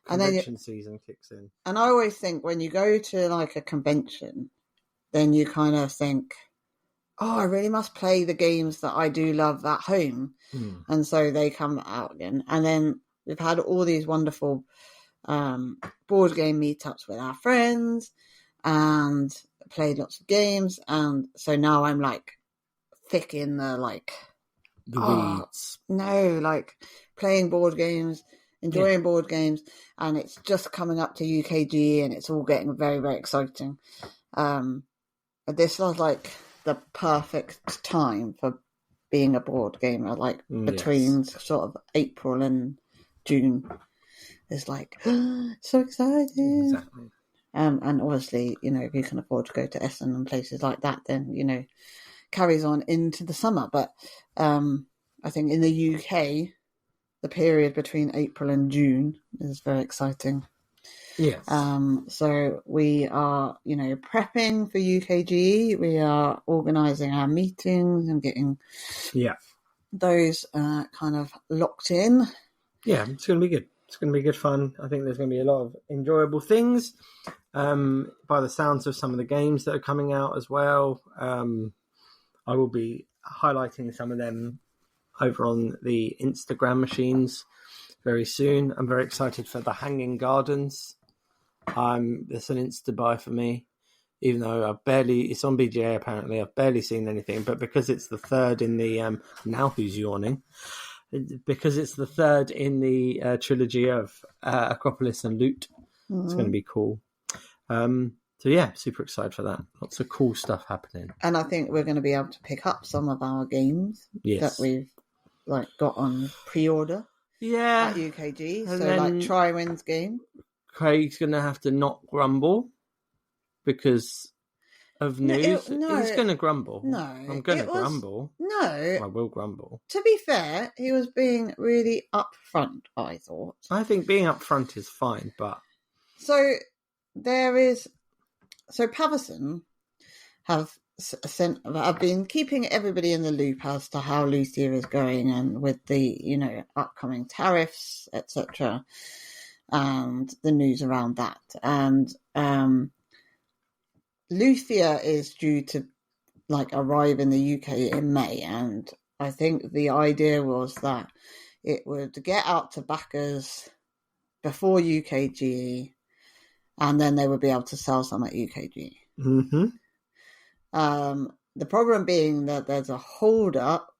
A: Convention season kicks in.
B: And I always think when you go to like a convention, then you kind of think, oh, I really must play the games that I do love at home. And so they come out again. And then we've had all these wonderful board game meetups with our friends and played lots of games. And so now I'm like thick in the
A: weeds.
B: No, like playing board games, enjoying board games, and it's just coming up to UKGE and it's all getting very, very exciting. This was like the perfect time for being a board gamer, like between sort of April and June. It's like, so exciting.
A: Exactly.
B: And obviously, if you can afford to go to Essen and places like that, then, carries on into the summer. But I think in the UK, the period between April and June is very exciting.
A: Yes.
B: So we are, prepping for UKGE. We are organising our meetings and getting those kind of locked in.
A: Yeah, it's going to be good. It's going to be good fun. I think there's going to be a lot of enjoyable things. By the sounds of some of the games that are coming out as well. I will be highlighting some of them over on the Instagram machines very soon. I'm very excited for the Hanging Gardens. It's an Insta buy for me, even though it's on BGA apparently. I've barely seen anything, but because it's the third in the now who's yawning? Because it's the third in the trilogy of Acropolis and Loot, it's going to be cool. So yeah, super excited for that. Lots of cool stuff happening. And
B: I think we're going to be able to pick up some of our games that we've got on pre-order.
A: Yeah.
B: At UKG. And so then, Trywin's game.
A: Craig's going to have to not grumble because of news. He's going to grumble. No. I'm going to grumble.
B: No.
A: I will grumble.
B: To be fair, he was being really upfront, I thought.
A: I think being upfront is fine, but...
B: So Pavison have been keeping everybody in the loop as to how Lucia is going and with the, upcoming tariffs, etc., and the news around that. And Lucia is due to arrive in the UK in May, and I think the idea was that it would get out to backers before UKGE, and then they would be able to sell some at UKGE.
A: Mm-hmm.
B: The problem being that there's a hold up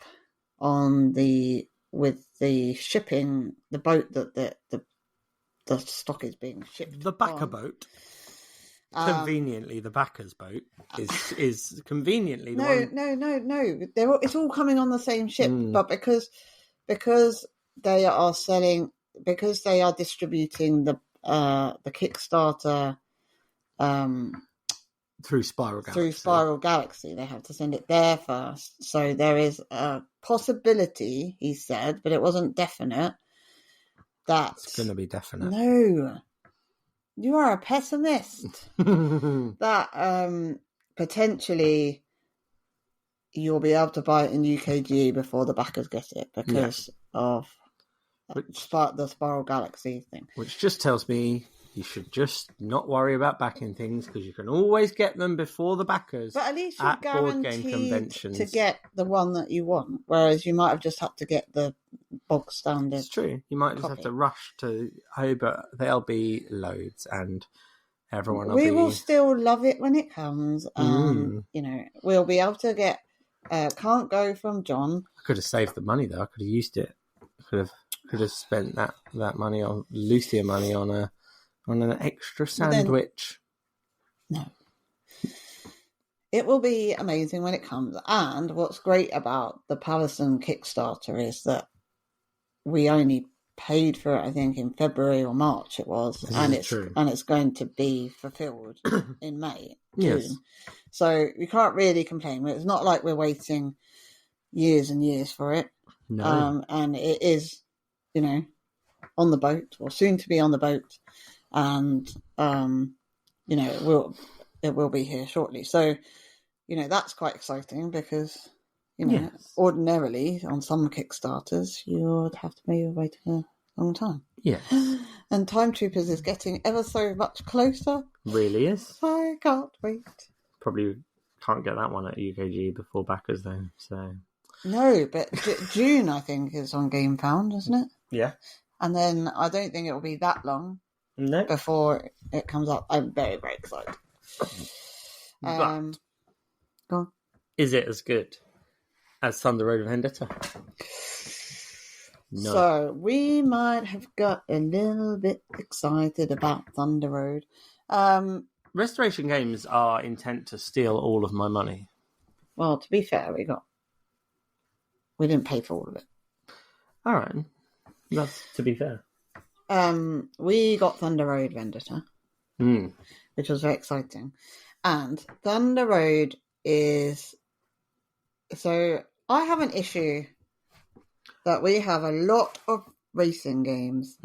B: with the shipping, the boat that the stock is being shipped.
A: The backer boat. Conveniently, the backer's boat is conveniently the one.
B: No. It's all coming on the same ship, but because they are distributing the Kickstarter
A: through Spiral
B: Galaxy, they have to send it there first. So there is a possibility, he said, but it wasn't definite.
A: It's going to be definite.
B: No. You are a pessimist. That potentially you'll be able to buy it in UKGE before the backers get it because of the Spiral Galaxy thing.
A: Which just tells me you should just not worry about backing things because you can always get them before the backers.
B: But at least you're guaranteed to get the one that you want, whereas you might have just had to get the bog standard.
A: It's true. You might just have to rush to but there'll be loads and everyone will
B: will still love it when it comes. We'll be able to get Can't Go from John.
A: I could have saved the money though. I could have used it. I could have spent that money on Lucia money on an extra sandwich.
B: No. It will be amazing when it comes. And what's great about the Palison Kickstarter is that we only paid for it, I think, in February or March it was. And it's going to be fulfilled in May, June.
A: Yes.
B: So we can't really complain. It's not like we're waiting years and years for it.
A: No.
B: And it is, on the boat or soon to be on the boat. And, it will be here shortly. So, that's quite exciting because, ordinarily on some Kickstarters, you'd have to be waiting a long time.
A: Yes.
B: And Time Troopers is getting ever so much closer.
A: Really is.
B: I can't wait.
A: Probably can't get that one at UKG before backers though, so.
B: No, but June, I think, is on GameFound, isn't it?
A: Yeah.
B: And then I don't think it will be that long.
A: No.
B: Before it comes up. I'm very, very excited.
A: But
B: go on.
A: Is it as good as Thunder Road Vendetta? No.
B: So we might have got a little bit excited about Thunder Road.
A: Restoration Games are intent to steal all of my money.
B: Well, to be fair, we didn't pay for all of it.
A: All right. That's to be fair.
B: We got Thunder Road Vendetta, which was very exciting. And Thunder Road is... So I have an issue that we have a lot of racing games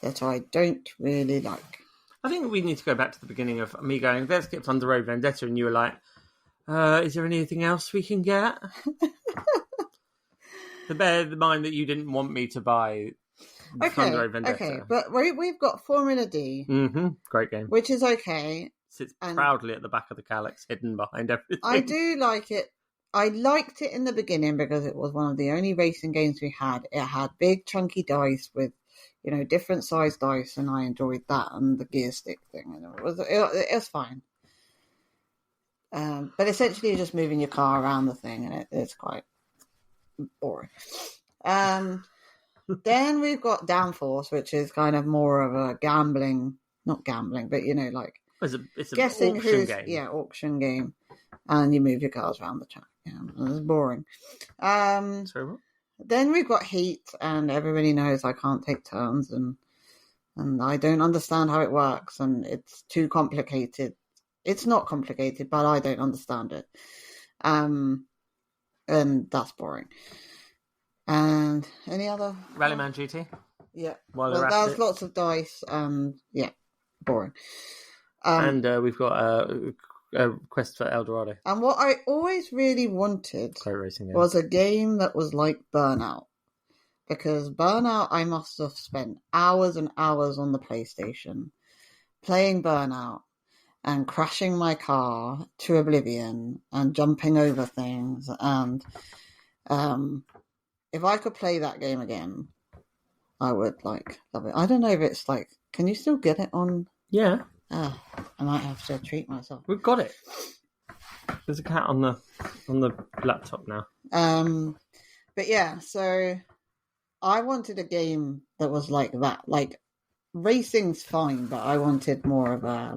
B: that I don't really like.
A: I think we need to go back to the beginning of me going, let's get Thunder Road Vendetta, and you were like, is there anything else we can get? To bear in mind that you didn't want me to buy... Thunder Road Vendetta.
B: Okay, but we've got Formula D.
A: Mm-hmm. Great game.
B: Which is okay.
A: Sits proudly at the back of the Calyx, hidden behind everything.
B: I do like it. I liked it in the beginning because it was one of the only racing games we had. It had big, chunky dice with, different sized dice, and I enjoyed that and the gear stick thing. And it was fine. But essentially you're just moving your car around the thing, and it's quite boring. Then we've got Downforce, which is kind of more of a not gambling, but
A: it's
B: guessing
A: an auction game.
B: Yeah, auction game, and you move your cars around the track. Yeah, it's boring.
A: Sorry, what?
B: Then we've got Heat, and everybody knows I can't take turns, and I don't understand how it works, and it's too complicated. It's not complicated, but I don't understand it, and that's boring. And any other?
A: Rallyman GT?
B: Yeah.
A: Well,
B: there's lots of dice. Yeah, boring.
A: And we've got a Quest for El Dorado.
B: And what I always really wanted
A: racing game.
B: Was a game that was like Burnout. Because Burnout, I must have spent hours and hours on the PlayStation playing Burnout and crashing my car to oblivion and jumping over things and If I could play that game again, I would love it. I don't know if it's can you still get it on?
A: Yeah.
B: I might have to treat myself.
A: We've got it. There's a cat on the laptop now.
B: But yeah, so I wanted a game that was like that. Racing's fine, but I wanted more of a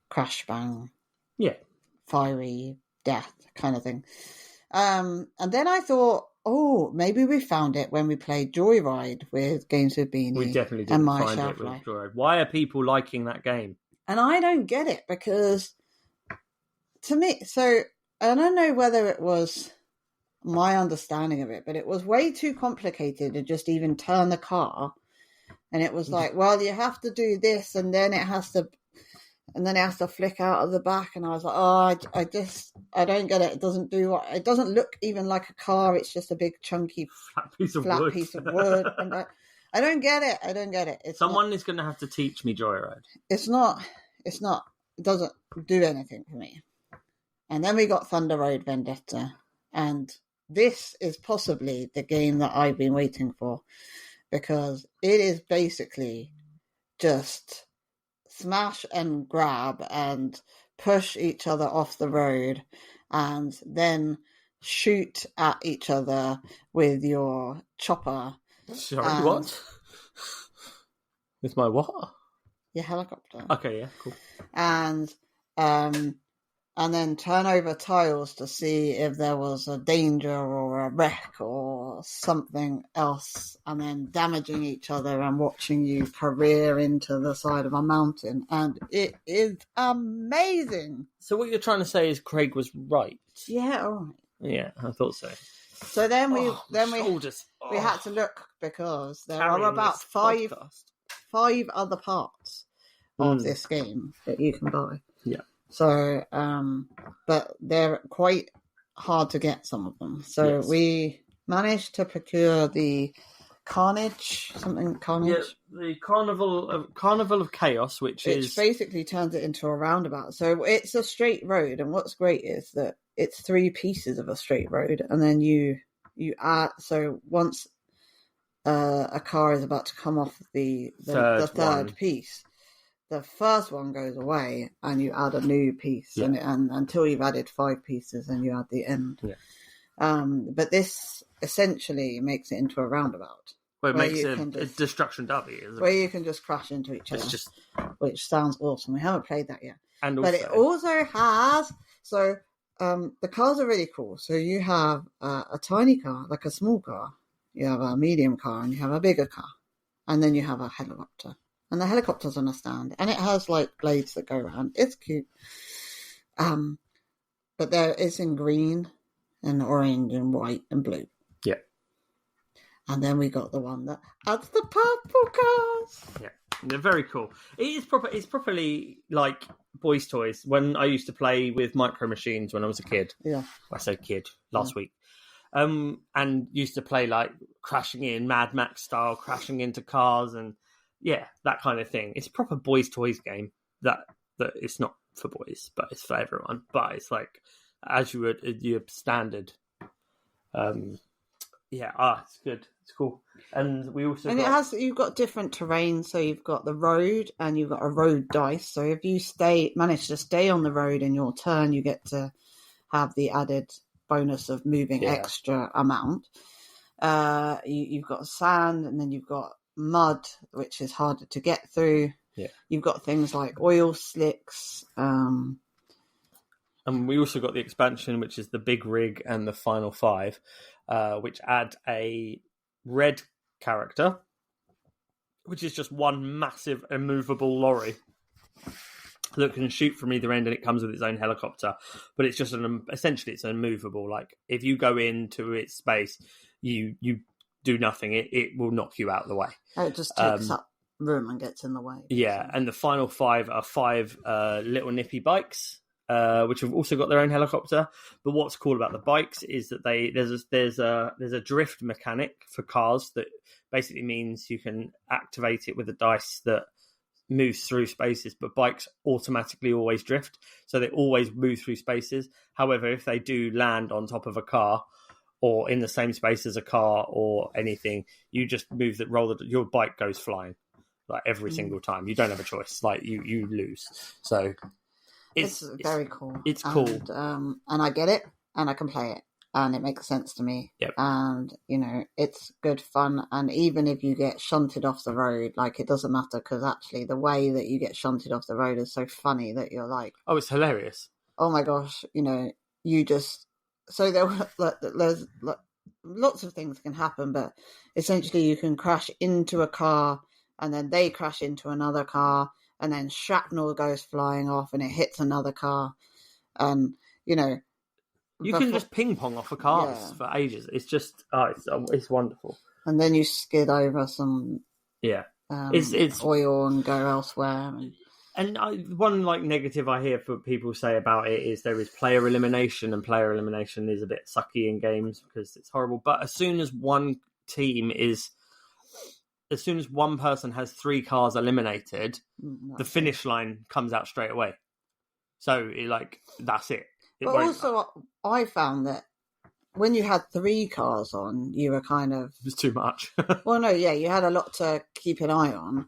B: crash bang, fiery death kind of thing. And then I thought, maybe we found it when we played Joyride with Games with Beanie.
A: We definitely didn't find it with Joyride. Why are people liking that game?
B: And I don't get it, because to me, so I don't know whether it was my understanding of it, but it was way too complicated to just even turn the car. And it was well, you have to do this, and then it has to flick out of the back. And I was like, I don't get it. It doesn't it doesn't look even like a car. It's just a big chunky
A: flat piece of
B: wood. And I don't get it.
A: Someone is going to have to teach me Joyride.
B: It doesn't do anything for me. And then we got Thunder Road Vendetta. And this is possibly the game that I've been waiting for, because it is basically just smash and grab and push each other off the road and then shoot at each other with your chopper.
A: Sorry, what? With my what?
B: Your helicopter.
A: Okay, yeah, cool.
B: And then turn over tiles to see if there was a danger or a wreck or something else, and then damaging each other and watching you career into the side of a mountain. And it is amazing.
A: So what you're trying to say is Craig was right?
B: Yeah, all right.
A: Yeah, I thought so.
B: So then we had to look, because there are about five other parts of this game that you can buy.
A: Yeah.
B: So, but they're quite hard to get, some of them. So we managed to procure the Carnage.
A: Yeah, the Carnival of Chaos, which
B: basically turns it into a roundabout. So it's a straight road, and what's great is that it's 3 pieces of a straight road, and then you add. So once a car is about to come off the third piece, the first one goes away, and you add a new piece, and until you've added 5 pieces, and you add the end. Yeah. But this essentially makes it into a roundabout.
A: Well, it makes it a destruction derby, isn't it?
B: Where you can just crash into each other, which sounds awesome. We haven't played that yet. But it also has... So the cars are really cool. So you have a tiny car, like a small car. You have a medium car, and you have a bigger car. And then you have a helicopter. And the helicopter's on a stand, and it has blades that go around. It's cute. But it's in green and orange and white and blue.
A: Yeah.
B: And then we got the one that adds the purple cars.
A: Yeah, they're very cool. It's properly like boys' toys. When I used to play with Micro Machines when I was a kid.
B: Yeah.
A: I said kid last week. And used to play crashing in Mad Max style, crashing into cars and that kind of thing. It's a proper boys' toys game that it's not for boys, but it's for everyone. But it's as you would your standard. It's good. It's cool. And we also
B: you've got different terrain. So you've got the road, and you've got a road dice. So if you manage to stay on the road in your turn, you get to have the added bonus of moving extra amount. You've got sand, and then you've got mud, which is harder to get through.
A: Yeah.
B: You've got things like oil slicks.
A: And we also got the expansion, which is the Big Rig and the Final 5, which add a red character, which is just one massive immovable lorry that can shoot from either end, and it comes with its own helicopter. But it's just essentially it's immovable. If you go into its space, you do nothing. It will knock you out of the way.
B: It just takes up room and gets in the way.
A: Yeah, and the Final 5 are 5 little nippy bikes, which have also got their own helicopter. But what's cool about the bikes is that there's a drift mechanic for cars that basically means you can activate it with a dice that moves through spaces, but bikes automatically always drift, so they always move through spaces. However, if they do land on top of a car, or in the same space as a car or anything. You just move your bike goes flying like every single time. You don't have a choice. Like you lose. So
B: it's very cool.
A: It's cool.
B: And I get it, and I can play it, and it makes sense to me.
A: Yep.
B: And it's good fun. And even if you get shunted off the road, like, it doesn't matter, because actually the way that you get shunted off the road is so funny that you're like,
A: oh, it's hilarious.
B: Oh my gosh, you just. So there's lots of things can happen, but essentially you can crash into a car, and then they crash into another car, and then shrapnel goes flying off and it hits another car. And you can
A: just ping pong off of cars for ages. It's just it's wonderful.
B: And then you skid over some
A: it's
B: oil and go elsewhere.
A: And one negative I hear for people say about it is there is player elimination, and player elimination is a bit sucky in games because it's horrible. But as soon as one person has 3 cars eliminated, the finish line comes out straight away. So that's it.
B: But also, I found that when you had 3 cars on, you were kind of...
A: It was too much.
B: Well, no, yeah, you had a lot to keep an eye on.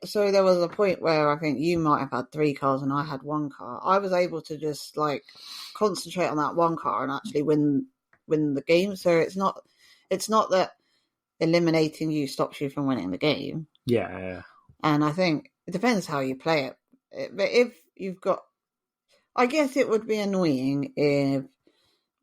B: So there was a point where I think you might have had 3 cars and I had 1 car. I was able to just concentrate on that 1 car and actually win the game. So it's not that eliminating you stops you from winning the game.
A: Yeah.
B: And I think it depends how you play it. But if you've got, I guess it would be annoying if,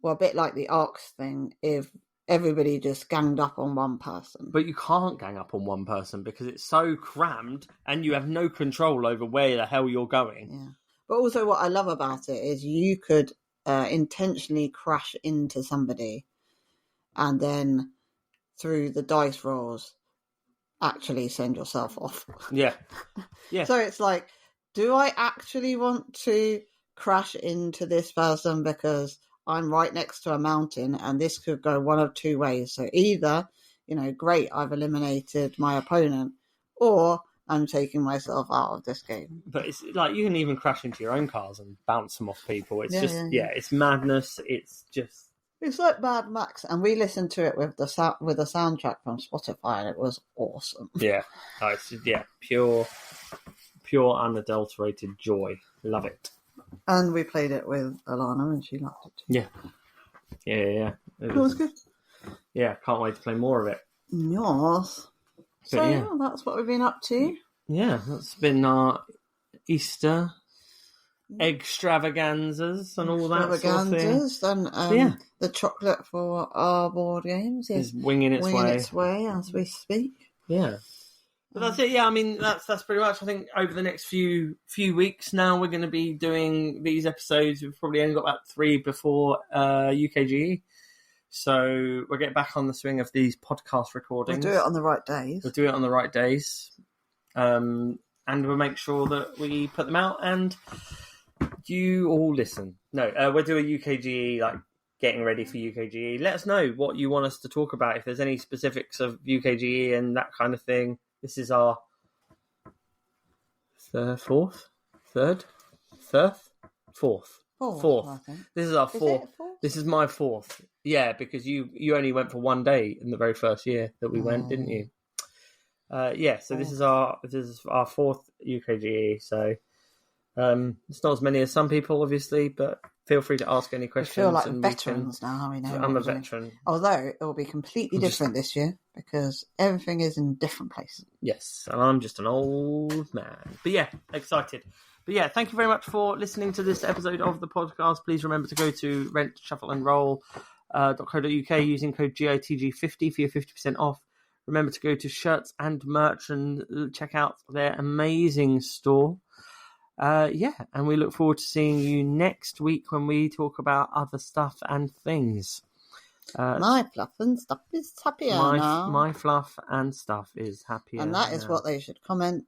B: well, a bit like the ARCs thing, if everybody just ganged up on one person.
A: But you can't gang up on one person because it's so crammed and you have no control over where the hell you're going.
B: Yeah. But also what I love about it is you could intentionally crash into somebody and then through the dice rolls actually send yourself off.
A: Yeah. Yeah.
B: So it's like, do I actually want to crash into this person because I'm right next to a mountain and this could go one of 2 ways. So either, great, I've eliminated my opponent, or I'm taking myself out of this game.
A: But it's you can even crash into your own cars and bounce them off people. It's it's madness. It's just...
B: It's like Mad Max, and we listened to it with the soundtrack from Spotify, and it was awesome.
A: Yeah. It's pure unadulterated joy. Love it.
B: And we played it with Alana, and she loved it too.
A: Yeah.
B: It was good.
A: Yeah, can't wait to play more of it.
B: Yes. So that's what we've been up to.
A: Yeah, that's been our Easter extravaganzas and all that sort of thing.
B: And the chocolate for our board games
A: is winging its
B: way as we speak.
A: Yeah. But that's it. Yeah, I mean that's pretty much. I think over the next few weeks now we're going to be doing these episodes. We've probably only got about 3 before UKGE, so we'll get back on the swing of these podcast recordings.
B: We'll do it on the right days.
A: And we'll make sure that we put them out and you all listen. No, we'll do a UKGE getting ready for UKGE. Let us know what you want us to talk about. If there's any specifics of UKGE and that kind of thing. This is our fourth. This is our fourth. This is my 4th. Yeah, because you only went for 1 day in the very first year that we went, didn't you? So this is our 4th UKGE. So it's not as many as some people, obviously, but feel free to ask any questions.
B: We feel like veterans now.
A: I'm a veteran.
B: Although it will be completely different this year because everything is in different places.
A: Yes, and I'm just an old man. But yeah, excited. But yeah, thank you very much for listening to this episode of the podcast. Please remember to go to rentshuffleandroll.co.uk using code GITG50 for your 50% off. Remember to go to Shirts and Merch and check out their amazing store. And we look forward to seeing you next week when we talk about other stuff and things.
B: My fluff and stuff is happier now.
A: My fluff and stuff is happier.
B: And that is what they should comment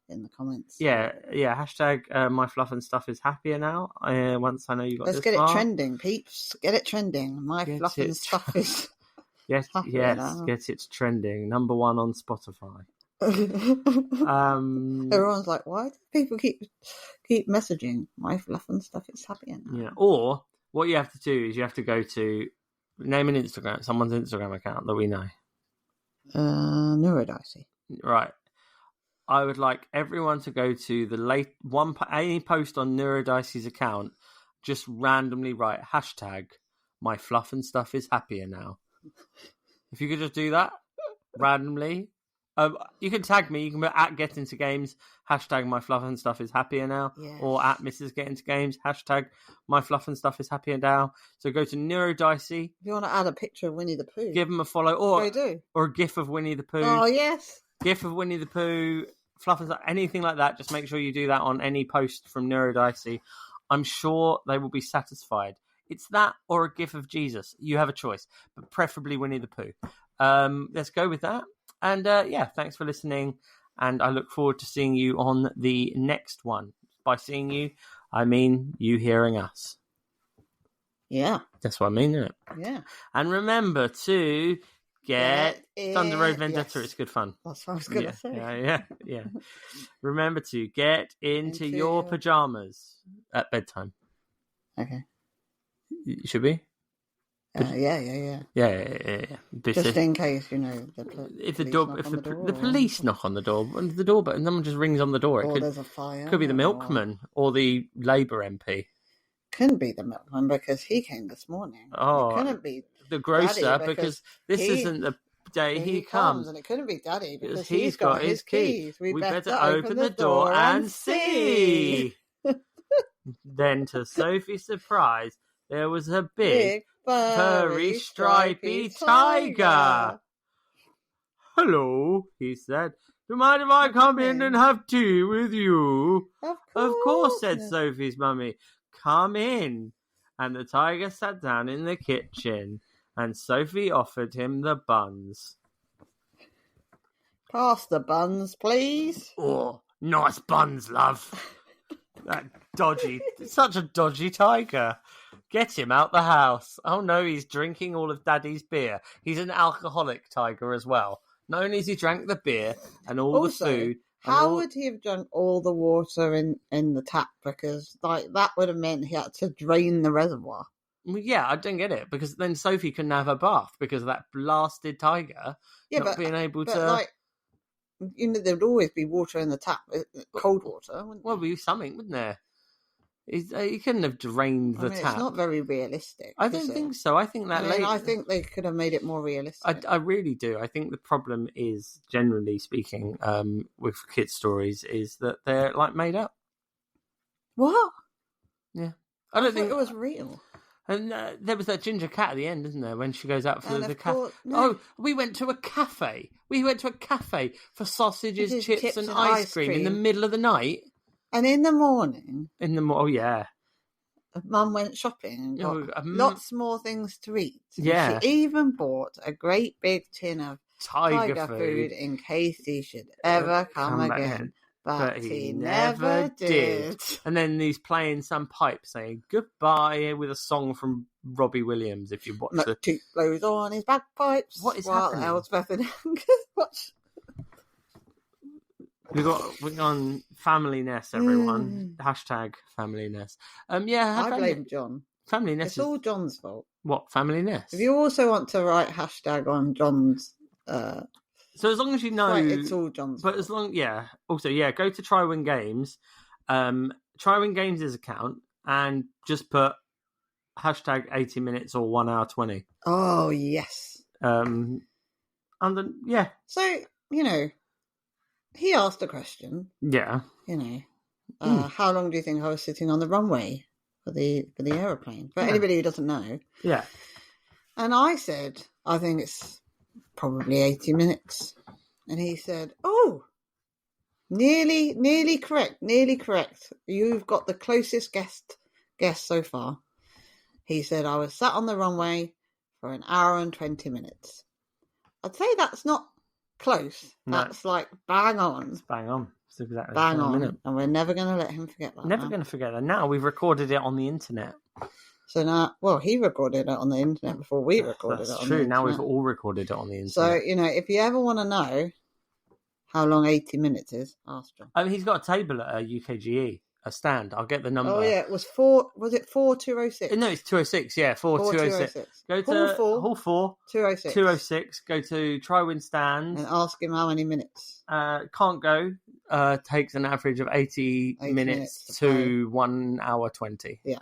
B: in the comments.
A: Yeah. Hashtag my fluff and stuff is happier now. Once I know you got
B: Let's get it trending, peeps. Get it trending. My fluff and stuff is happier now.
A: Get it trending. Number 1 on Spotify.
B: Everyone's like, why do people keep messaging my fluff and stuff is happier now?
A: Yeah. Or what you have to do is you have to go to Name an Instagram, someone's Instagram account that we know.
B: Neurodicey.
A: Right. I would like everyone to go to the any post on Neurodicey's account. Just randomly write hashtag my fluff and stuff is happier now. If you could just do that randomly. You can tag me. You can put at Get Into Games, hashtag my fluff and stuff is happier now, or at Mrs. Get Into Games, hashtag my fluff and stuff is happier now. So go to Neurodicey.
B: If you want to add a picture of Winnie the Pooh,
A: give them a follow, or a GIF of Winnie the Pooh.
B: Oh yes,
A: GIF of Winnie the Pooh, fluff and stuff, anything like that. Just make sure you do that on any post from Neurodicey. I'm sure they will be satisfied. It's that or a GIF of Jesus. You have a choice, but preferably Winnie the Pooh. Let's go with that. And thanks for listening. And I look forward to seeing you on the next one. By seeing you, I mean you hearing us.
B: Yeah.
A: That's what I mean, isn't it?
B: Yeah.
A: And remember to get Thunder Road Vendetta. Yes. It's good fun.
B: That's what I was going to
A: say. Yeah. Remember to get into your pajamas at bedtime.
B: Okay.
A: Should we?
B: Yeah.
A: Just
B: in case,
A: if the police knock on the door, and someone just rings on the door,
B: there's a fire.
A: Could be the milkman or the Labour MP.
B: Couldn't be the milkman because he came this morning.
A: Oh,
B: it couldn't be
A: the grocer because this isn't the day he comes,
B: and it couldn't be Daddy because
A: he's got his keys. We better open the door and see. Then, to Sophie's surprise, there was a big furry, stripy tiger. Hello, he said. Do you mind if I come in and have tea with you? Of course, said Sophie's mummy. Come in. And the tiger sat down in the kitchen, and Sophie offered him the buns.
B: Pass the buns, please.
A: Oh, nice buns, love. Such a dodgy tiger. Get him out the house. Oh no, he's drinking all of Daddy's beer. He's an alcoholic tiger as well. Not only has he drank the beer and all the food.
B: How would he have drunk all the water in the tap? Because that would have meant he had to drain the reservoir.
A: Well, yeah, I don't get it. Because then Sophie couldn't have a bath because of that blasted tiger not being able to...
B: there'd always be water in the tap, cold water.
A: Well, there'd be something, wouldn't there? He couldn't have drained the tap.
B: It's not very realistic.
A: I don't think so. I think
B: I think they could have made it more realistic.
A: I really do. I think the problem is, generally speaking, with kids' stories, is that they're made up.
B: What?
A: Yeah, I don't think
B: it was real.
A: And there was that ginger cat at the end, isn't there, when she goes out for the cafe? No. Oh, we went to a cafe. We went to a cafe for sausages, chips and ice cream in the middle of the night.
B: And in the morning...
A: Oh, yeah.
B: Mum went shopping and got lots more things to eat.
A: Yeah.
B: She even bought a great big tin of tiger food in case he should ever come again. But he never did.
A: And then he's playing some pipe saying goodbye with a song from Robbie Williams, if you watch the...
B: Toot blows on his bagpipes.
A: What is happening?
B: Elspeth and watch...
A: We're on Family Nest, everyone. Hashtag Family Nest.
B: I blame John.
A: Family Nest.
B: It's all John's fault.
A: What, Family Nest?
B: If you also want to write hashtag on John's...
A: so as long as you know...
B: it's all John's fault.
A: Also, go to Trywin Games. Trywin Games' account and just put hashtag 80 minutes or 1 hour 20.
B: Oh, yes.
A: And then, yeah.
B: So, he asked a question.
A: Yeah.
B: How long do you think I was sitting on the runway for the aeroplane? For anybody who doesn't know.
A: Yeah.
B: And I said, I think it's probably 80 minutes. And he said, oh, nearly correct. You've got the closest guess so far. He said, I was sat on the runway for 1 hour and 20 minutes. I'd say that's not close. No. That's bang on.
A: It's bang on. It's exactly
B: bang on. Minute. And we're never going to let him forget that.
A: Never going to forget that. Now we've recorded it on the internet.
B: So now, he recorded it on the internet before we recorded it on the internet.
A: That's true. Now we've all recorded it on the internet.
B: So, if you ever want to know how long 80 minutes is, ask John.
A: I mean, he's got a table at UKGE. a stand. I'll get the number.
B: Oh yeah, it was 4. Was it 4206?
A: No, it's 206. Yeah, 4206. Go to Hall 4,
B: 206.
A: 206. Go to Try-Win Stands
B: and ask him how many minutes.
A: Can't go. Takes an average of 80 minutes to 1 hour 20.
B: Yeah.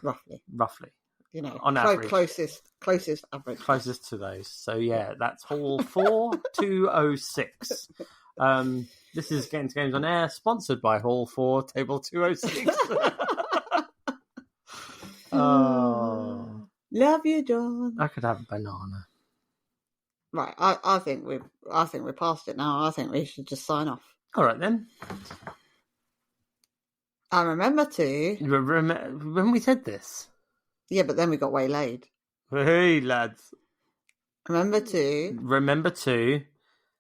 B: Roughly. You know,
A: on average.
B: Closest average.
A: Closest to those. So yeah, that's Hall 4, 206. This is Getting to Games on Air, sponsored by Hall 4, Table 206. Oh,
B: love you, John.
A: I could have a banana.
B: Right, I think we're past it now. I think we should just sign off.
A: All right then.
B: I remember to.
A: When we said this.
B: Yeah, but then we got waylaid.
A: Hey lads.
B: Remember to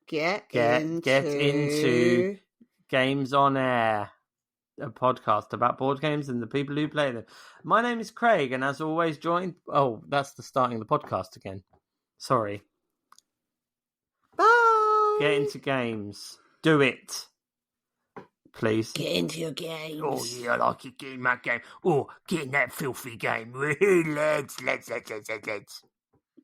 B: get into
A: Games on Air, a podcast about board games and the people who play them. My name is Craig, and as always joined... Oh, that's the starting of the podcast again. Sorry.
B: Bye!
A: Get into games. Do it. Please.
B: Get into your games.
A: Oh, yeah, I like it. Get in that game. Oh, get in that filthy game. Let's.